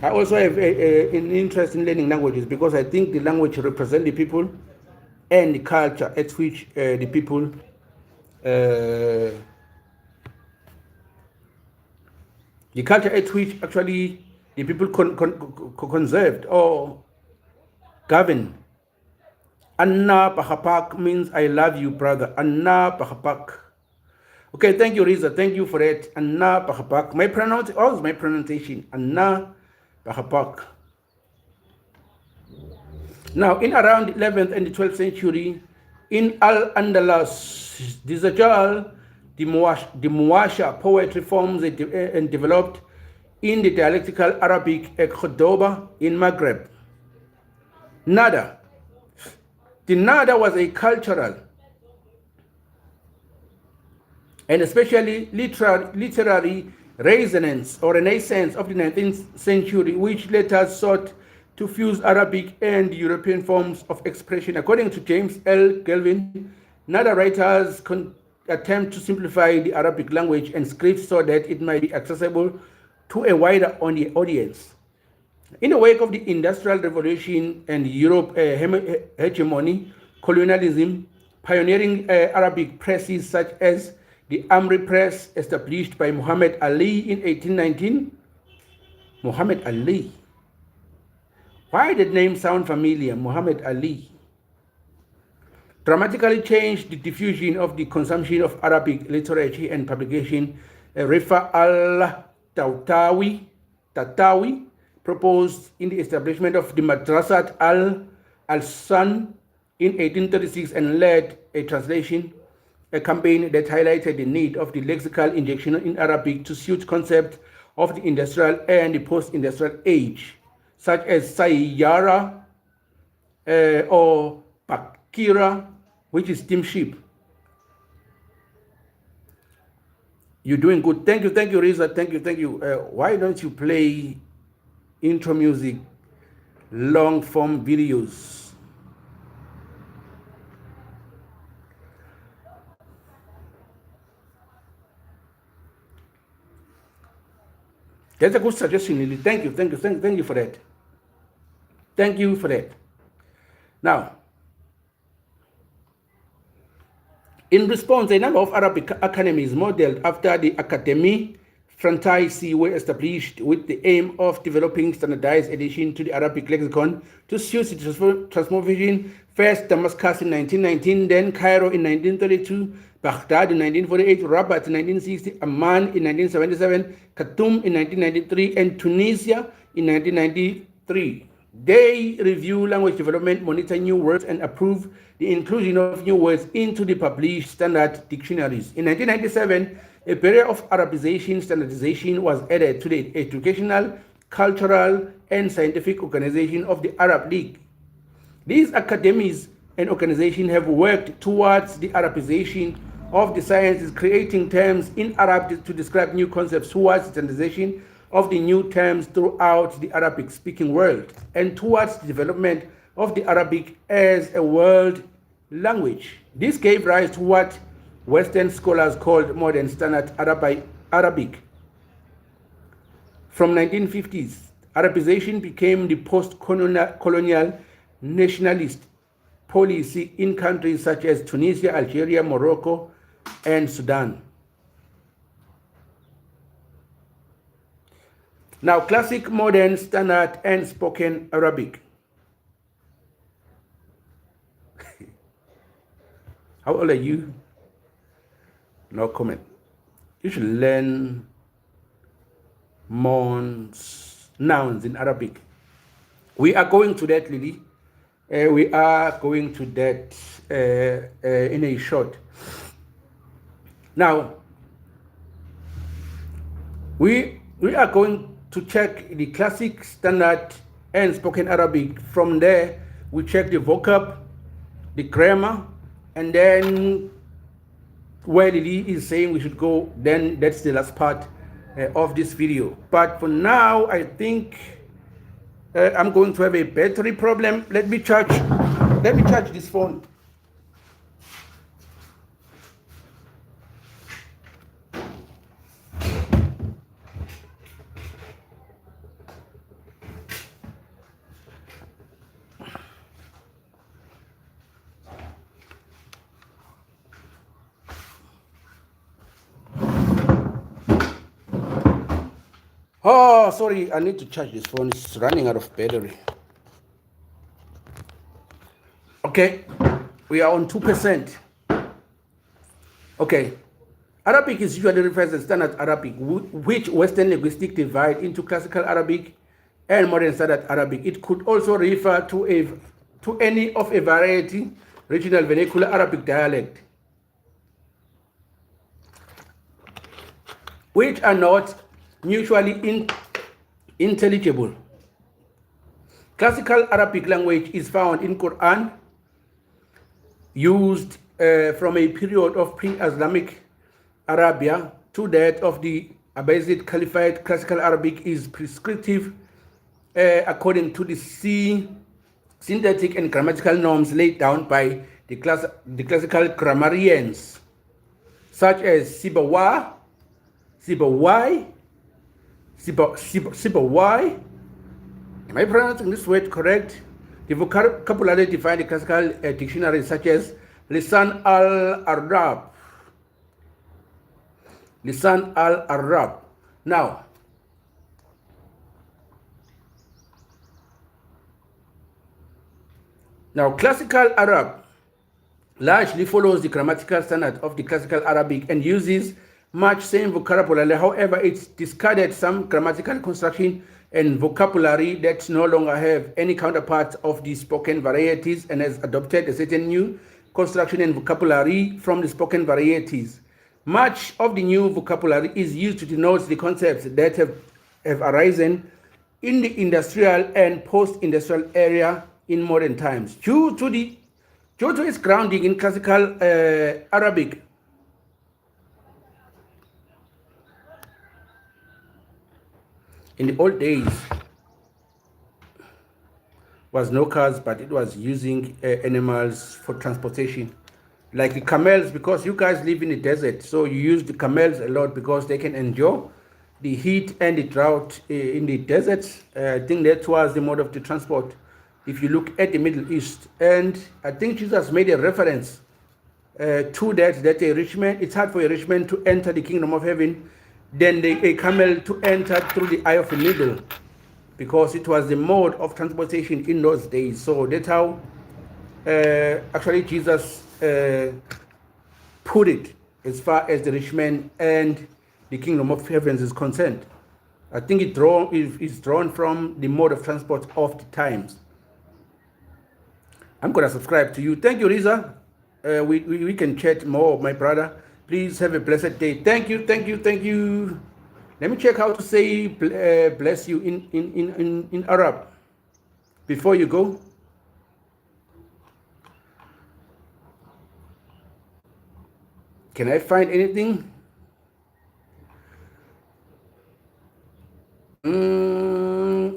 I also have an interest in learning languages because I think the language represents the people and the culture at which the people actually the people conserved or govern. Anna Pahapak means I love you, brother. Anna Pahapak. Okay, thank you, Riza. Thank you for that. Anna Pahapak. My pronunciation. Anna Pahapak. Now, in around the 11th and the 12th century, in Al-Andalus, the Zajal, the Muwasha poetry forms and developed in the dialectical Arabic Cordoba in Maghreb. Nada. The Nada was a cultural and especially literary resonance or renaissance of the 19th century, which later sought to fuse Arabic and European forms of expression. According to James L. Galvin, Nada writers attempt to simplify the Arabic language and script so that it might be accessible to a wider audience. In the wake of the Industrial Revolution and Europe hegemony, colonialism, pioneering Arabic presses such as the Amri Press, established by Muhammad Ali in 1819. Muhammad Ali. Why did the name sound familiar? Muhammad Ali. Dramatically changed the diffusion of the consumption of Arabic literature and publication. Rifa al-Tatawi proposed in the establishment of the Madrasat al-Sun in 1836 and led a campaign that highlighted the need of the lexical injection in Arabic to suit concepts of the industrial and the post-industrial age, such as Sayyara or Bakira, which is steamship. You're doing good. Thank you, Riza. Thank you. Why don't you play intro music, long form videos? That's a good suggestion, Lily. Thank you for that. Thank you for that. Now, in response, a number of Arabic academies modeled after the Académie Française were established with the aim of developing standardized edition to the Arabic lexicon to suit the transformation. First Damascus in 1919, then Cairo in 1932, Baghdad in 1948, Rabat in 1960, Amman in 1977, Khartoum in 1993, and Tunisia in 1993. They review language development, monitor new words, and approve the inclusion of new words into the published standard dictionaries. In 1997, a period of Arabization standardization was added to the educational, cultural, and scientific organization of the Arab League. These academies and organizations have worked towards the Arabization of the sciences, creating terms in Arabic to describe new concepts, towards standardization of the new terms throughout the Arabic-speaking world, and towards the development of the Arabic as a world language. This gave rise to what Western scholars called modern standard Arabic. From 1950s, Arabization became the post-colonial nationalist policy in countries such as Tunisia, Algeria, Morocco, and Sudan. Now, classic, modern, standard, and spoken Arabic. How old are you? No comment. You should learn nouns in Arabic. We are going to that, Lily. We are going to that in a short. Now, we are going to check the classic, standard, and spoken Arabic. From there, we check the vocab, the grammar, and then where Lily is saying we should go, then that's the last part of this video. But for now, I think I'm going to have a battery problem. Let me charge this phone. Oh, sorry, I need to charge this phone. It's running out of battery. Okay, we are on 2%. Okay, Arabic is usually referred as standard Arabic, which Western linguistics divide into classical Arabic and modern standard Arabic. It could also refer to any of a variety regional vernacular Arabic dialect, which are not mutually intelligible. Classical Arabic language is found in Quran, used from a period of pre-Islamic Arabia to that of the Abbasid Caliphate. Classical Arabic is prescriptive according to the syntactic and grammatical norms laid down by the classical grammarians, such as Sibawayh. Am I pronouncing this word correct? The vocabulary defined in classical dictionaries such as Lisan al-Arab. Lisan al-Arab. Now, classical Arab largely follows the grammatical standard of the classical Arabic and uses much same vocabulary. However, it's discarded some grammatical construction and vocabulary that no longer have any counterparts of the spoken varieties and has adopted a certain new construction and vocabulary from the spoken varieties. Much of the new vocabulary is used to denote the concepts that have arisen in the industrial and post-industrial area in modern times. Due to the Giotto is grounding in classical Arabic. In the old days, was no cars, but it was using animals for transportation, like the camels, because you guys live in the desert, so you use the camels a lot because they can endure the heat and the drought in the deserts. I think that was the mode of the transport if you look at the Middle East. And I think Jesus made a reference to that a rich man, it's hard for a rich man to enter the kingdom of heaven than a camel to enter through the eye of a needle, because it was the mode of transportation in those days. So that's how actually Jesus put it as far as the rich man and the kingdom of heavens is concerned. I think it's drawn from the mode of transport of the times. I'm going to subscribe to you. Thank you, Riza. We can chat more, my brother. Please have a blessed day. Thank you, thank you, thank you. Let me check how to say bless you in Arab before you go. Can I find anything?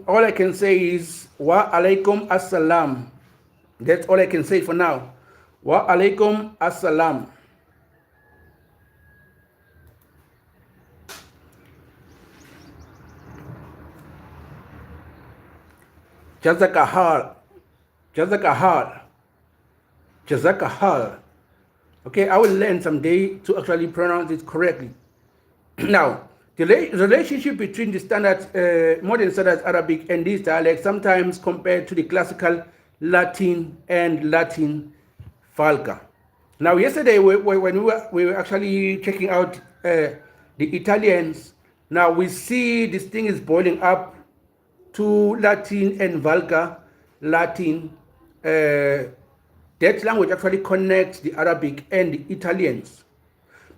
All I can say is wa alaikum assalam. That's all I can say for now. Wa alaikum assalam. Jazakahal. Jazakahal. Jazakahal. Okay, I will learn someday to actually pronounce it correctly. Now, the relationship between the standard, modern standard Arabic and these dialects sometimes compared to the classical Latin and Latin Vulgar. Now, yesterday when we were actually checking out the Italians, now we see this thing is boiling up to Latin and Vulgar Latin. That language actually connects the Arabic and the Italians,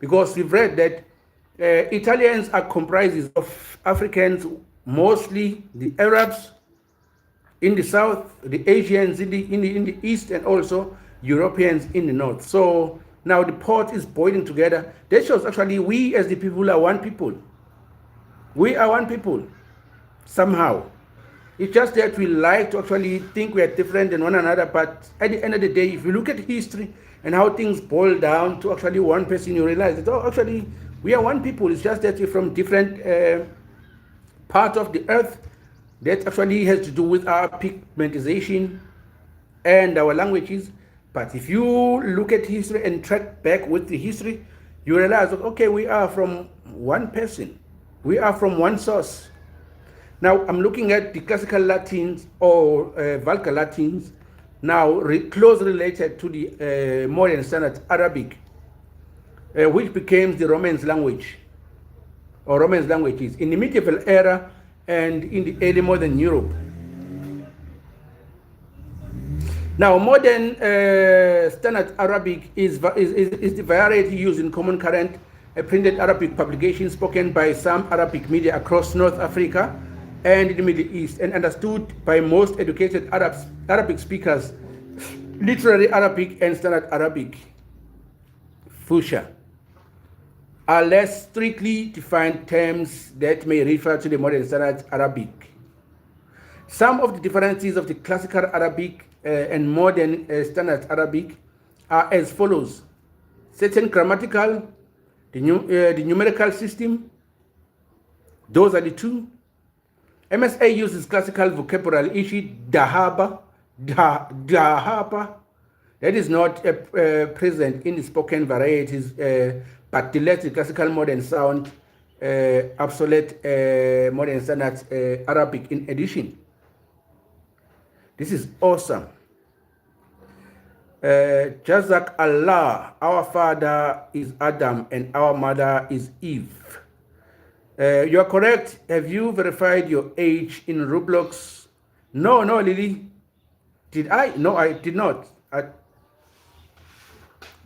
because we've read that Italians are comprised of Africans, mostly the Arabs in the south, the Asians in the east, and also Europeans in the north. So now the pot is boiling together. That shows actually we as the people are one people. We are one people somehow. It's just that we like to actually think we are different than one another, but at the end of the day, if you look at history and how things boil down to actually one person, you realize that, oh, actually, we are one people. It's just that we're from different parts of the earth. That actually has to do with our pigmentization and our languages. But if you look at history and track back with the history, you realize that, okay, we are from one person. We are from one source. Now, I'm looking at the classical Latins or Vulgar Latins, now closely related to the modern standard Arabic, which became the Romance language, or Romance languages, in the medieval era and in the early modern Europe. Now, modern standard Arabic is the variety used in common current printed Arabic publications spoken by some Arabic media across North Africa and the Middle East, and understood by most educated Arabic speakers, literary Arabic and standard Arabic, Fusha, are less strictly defined terms that may refer to the modern standard Arabic. Some of the differences of the classical Arabic and modern standard Arabic are as follows. Certain grammatical, the numerical system, those are the two. MSA uses classical vocabulary, ishi, dahaba, dahaba. That is not present in the spoken varieties, but the less the classical modern sound, obsolete modern standard Arabic in addition. This is awesome. Jazak Allah, our father is Adam and our mother is Eve. You are correct. Have you verified your age in Roblox? No, Lily. Did I? No, I did not.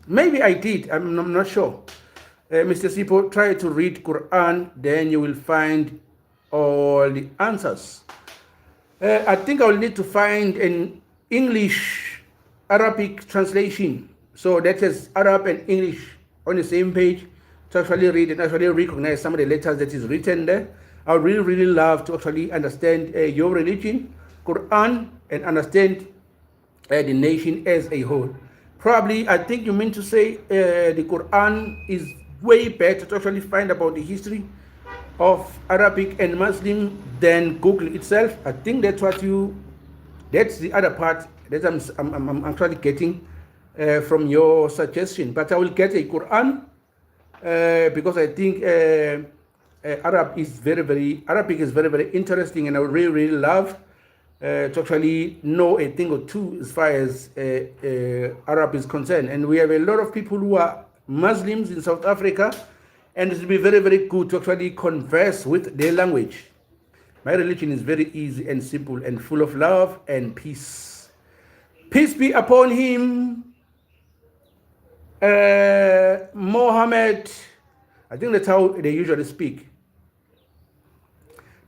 Maybe I did. I'm not sure. Mr. Sipo, try to read Quran, then you will find all the answers. I think I will need to find an English Arabic translation. So that is Arab and English on the same page to actually read and actually recognize some of the letters that is written there. I would really, really love to actually understand your religion, Quran, and understand the nation as a whole. Probably, I think you mean to say the Quran is way better to actually find about the history of Arabic and Muslim than Google itself. I think that's that's the other part that I'm actually getting from your suggestion. But I will get a Quran because I think Arabic is very, very interesting, and I would really, really love to actually know a thing or two as far as Arab is concerned. And we have a lot of people who are Muslims in South Africa, and it will be very, very good to actually converse with their language. My religion is very easy and simple and full of love and peace. Peace be upon him. Mohammed, I think that's how they usually speak.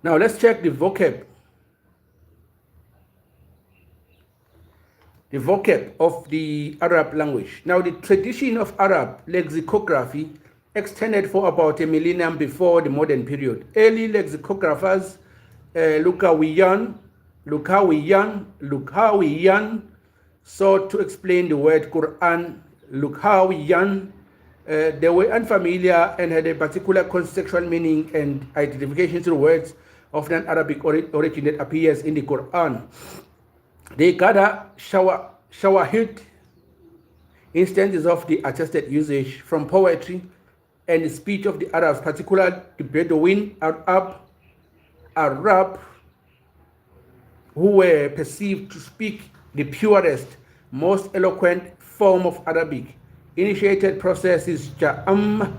Now let's check the vocab. The vocab of the Arab language. Now the tradition of Arab lexicography extended for about a millennium before the modern period. Early lexicographers, Lukawiyan, sought to explain the word Quran. Lukawiyan, they were unfamiliar and had a particular contextual meaning and identification to the words of non-Arabic origin that appears in the Quran. They gather shawahid, instances of the attested usage from poetry and the speech of the Arabs, particularly the Bedouin Arab, who were perceived to speak the purest, most eloquent form of Arabic. Initiated process is Ja'am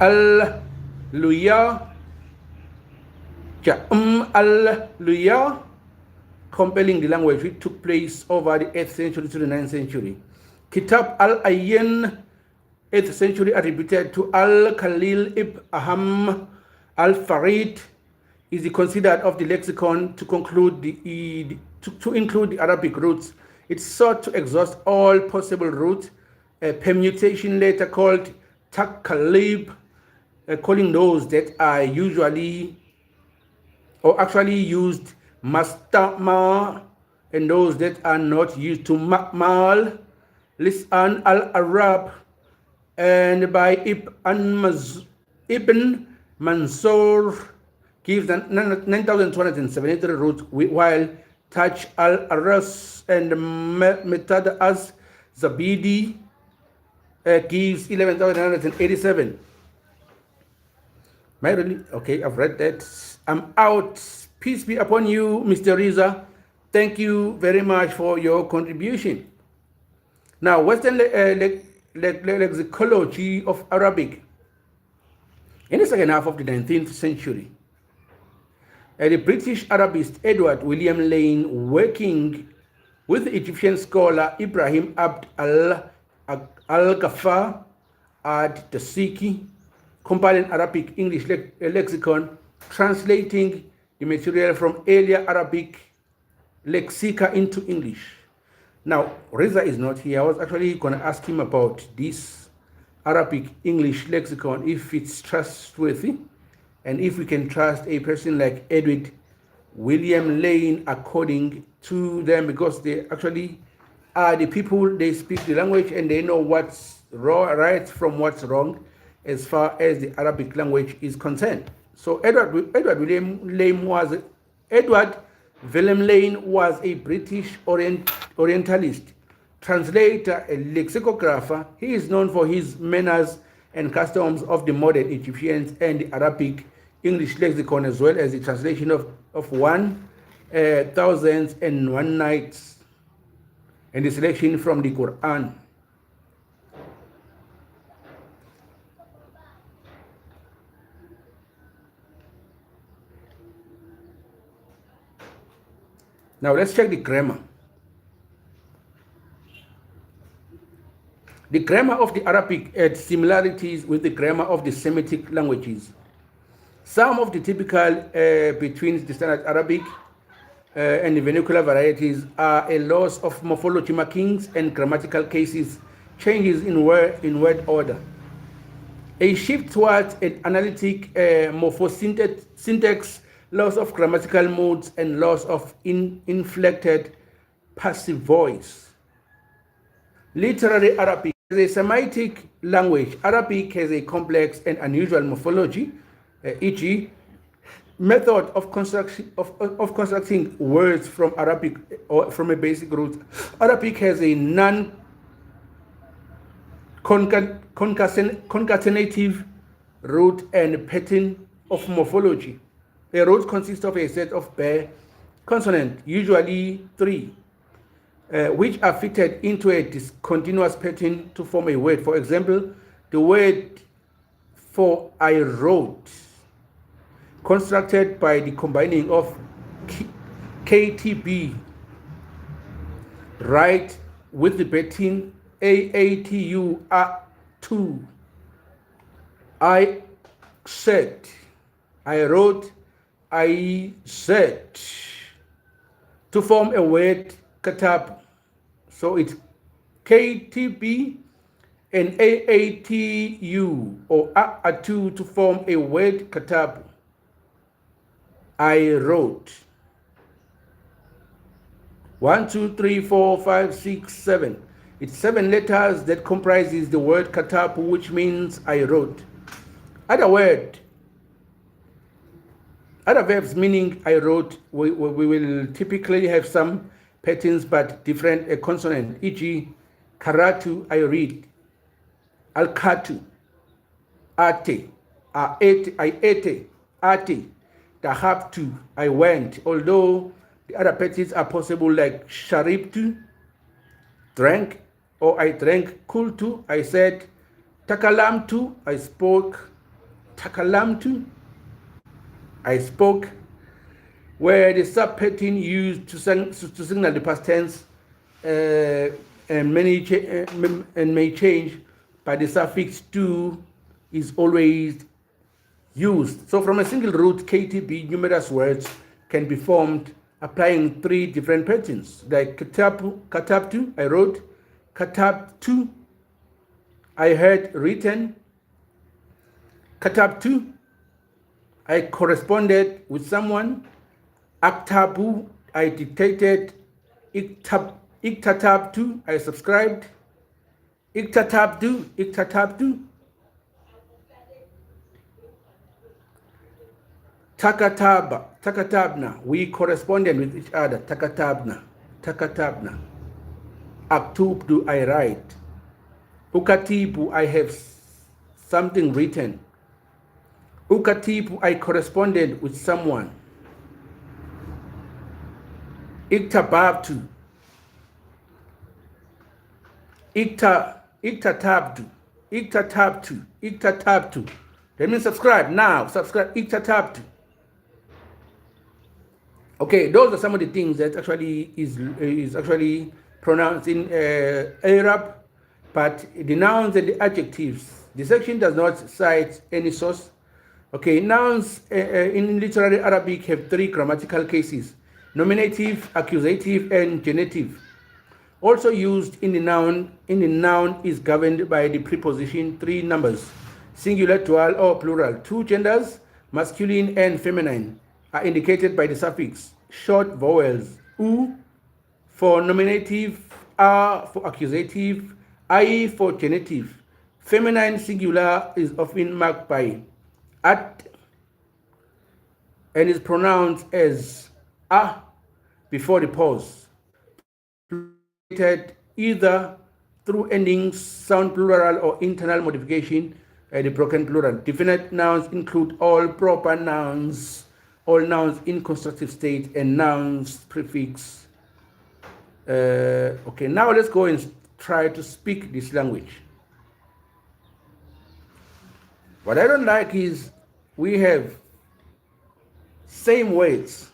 al-Luya, compelling the language, which took place over the 8th century to the 9th century. Kitab al-Ayyin, 8th century, attributed to al-Khalil ibn Aham al-Farid, is considered of the lexicon to include the Arabic roots. It sought to exhaust all possible roots. A permutation later called Taqlib, calling those that are usually or actually used Mastama, and those that are not used to Makmal, Lisan al-Arab, and by Ibn Mansur gives 9,273 roots, while Taj al-Aras and Metad as Zabidi gives 11,987. Okay, I've read that. I'm out. Peace be upon you, Mr. Riza. Thank you very much for your contribution. Now, Western lexicology of Arabic. In the second half of the 19th century, the British Arabist Edward William Lane, working with the Egyptian scholar Ibrahim Abd al-Ghaffar ad-Dasiki, compiled an Arabic English lexicon, translating the material from earlier Arabic lexica into English. Now, Reza is not here. I was actually going to ask him about this Arabic English lexicon, if it's trustworthy, and if we can trust a person like Edward William Lane according to them, because they actually are the people, they speak the language and they know what's right from what's wrong as far as the Arabic language is concerned. So Edward William Lane was a British Orientalist, translator, a lexicographer. He is known for his manners and customs of the modern Egyptians and the Arabic English lexicon, as well as the translation of 1001 Nights and the selection from the Quran. Now let's check the grammar. The grammar of the Arabic had similarities with the grammar of the Semitic languages. Some of the typical between the Standard Arabic and vernacular varieties are a loss of morphology markings and grammatical cases, changes in word order. A shift towards an analytic morphosyntax, loss of grammatical modes, and loss of inflected passive voice. Literary Arabic is a Semitic language. Arabic has a complex and unusual morphology, e.g., method of constructing words from Arabic or from a basic root. Arabic has a non-concatenative root and pattern of morphology. A root consists of a set of bare consonants, usually 3, which are fitted into a discontinuous pattern to form a word. For example, the word for I wrote, constructed by the combining of KTB, write, with the pattern AATU, 2. I said, I wrote, I said, to form a word katab. So it's KTB and AATU or A2 to form a word katab. I wrote. 1, 2, 3, 4, 5, 6, 7. It's 7 letters that comprises the word katab, which means I wrote. Other verbs meaning I wrote, we will typically have some patterns but different consonant, e.g. karatu, I read, alkatu, ate, I ate, ate, dahabtu, I went, although the other patterns are possible like sharibtu, drank, or I drank, kultu, I said, takalamtu, I spoke, takalamtu, I spoke, where the sub-pattern used to signal the past tense and may change, but the suffix to is always used. So from a single root KTB, numerous words can be formed applying 3 different patterns, like katabtu, I wrote, katabtu, I heard, written, katabtu, I corresponded with someone, aktabu, I dictated, iktatabtu, I subscribed, iktatabtu, takatabna, we corresponded with each other, takatabna, aktubdu, I write, ukatibu, I have something written, ukatibu, I corresponded with someone, iktababtu, iktatabtu, that means subscribe now, iktatabtu. Okay, those are some of the things that actually is actually pronounced in Arab, but the nouns and the adjectives, the section does not cite any source. Okay, nouns in literary Arabic have 3 grammatical cases: nominative, accusative, and genitive. Also used in the noun is governed by the preposition 3 numbers, singular, dual, or plural. 2 genders, masculine and feminine, are indicated by the suffix short vowels u for nominative, a for accusative, I for genitive. Feminine singular is often marked by at and is pronounced as a before the pause, either through endings, sound plural, or internal modification, the broken plural. Definite nouns include all proper nouns, all nouns in constructive state, and nouns prefix. Okay, now let's go and try to speak this language. What I don't like is we have same words.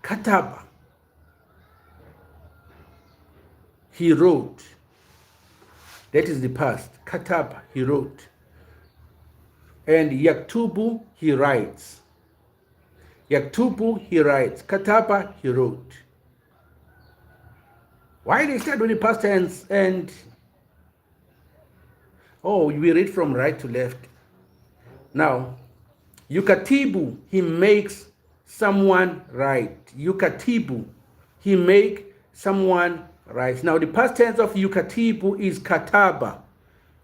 Kataba, he wrote. That is the past. Kataba, he wrote. And yaktubu, he writes. Yaktubu, he writes. Kataba, he wrote. Why they start with the past tense and we read from right to left. Now, Yukatibu, he makes someone right. Yukatibu, he make someone right. Now, the past tense of Yukatibu is kataba.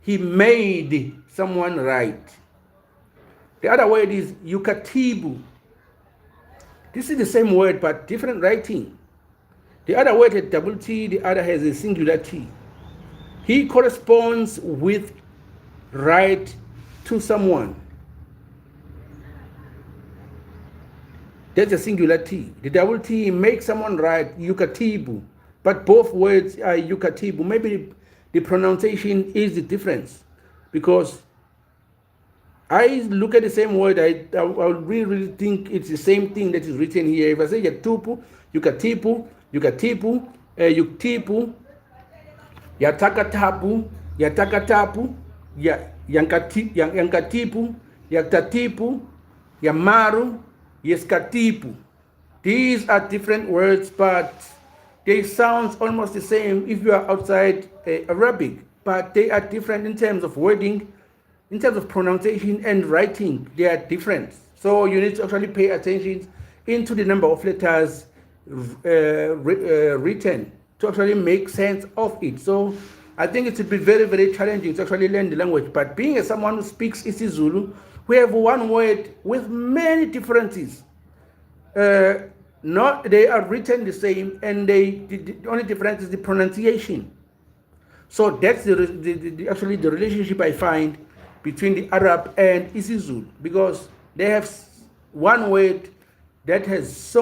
He made someone right. The other word is Yukatibu. This is the same word, but different writing. The other word has double T, the other has a singular T. He corresponds with right to someone. That's a singular T. The double T makes someone right, Yukatibu. But both words are Yukatibu. Maybe the pronunciation is the difference. Because I look at the same word, I really think it's the same thing that is written here. If I say Yaktupu, Yukatipu, Yukatipu, Yuktipu, Yatakatapu, Yatakatapu, Yankatipu, Yaktatipu, Yamaru, Yeskatipu. These are different words, but they sound almost the same if you are outside Arabic, but they are different in terms of wording, in terms of pronunciation and writing. They are different. So you need to actually pay attention into the number of letters written to actually make sense of it. So I think it would be very, very challenging to actually learn the language. But being as someone who speaks isiZulu, we have one word with many differences. They are written the same, and the only difference is the pronunciation. So that's actually the relationship I find between the Arab and isiZulu, because they have one word that has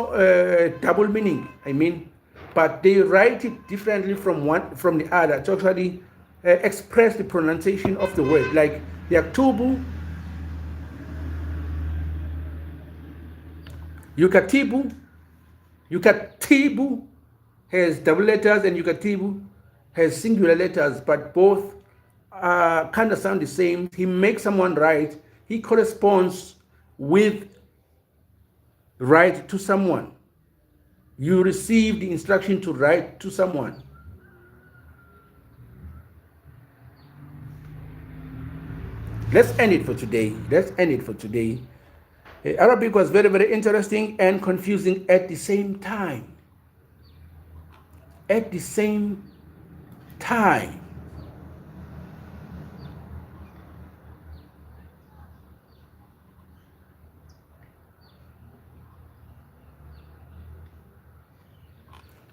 double meaning. But they write it differently from the other to actually express the pronunciation of the word. Like Yaktubu, Yukatibu has double letters, and Yukatibu has singular letters, but both kind of sound the same. He makes someone right. He corresponds with right to someone. You receive the instruction to write to someone. Let's end it for today. Arabic was very, very interesting and confusing at the same time.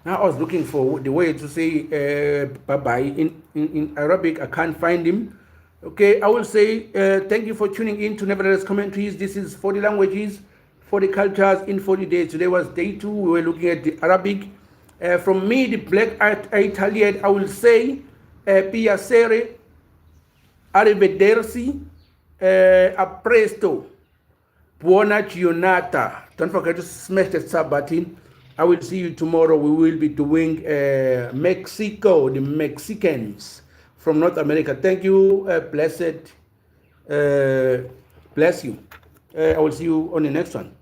Now I was looking for the way to say bye-bye in Arabic. I can't find him. Okay, I will say thank you for tuning in to Nevertheless Commentaries. This is 40 languages, 40 cultures in 40 days. Today was day 2. We were looking at the Arabic. From me, the Black Italian, I will say piacere, arrivederci, a presto, buona giornata. Don't forget to smash that sub button. I will see you tomorrow. We will be doing Mexico, the Mexicans from North America. Thank you. Bless you. I will see you on the next one.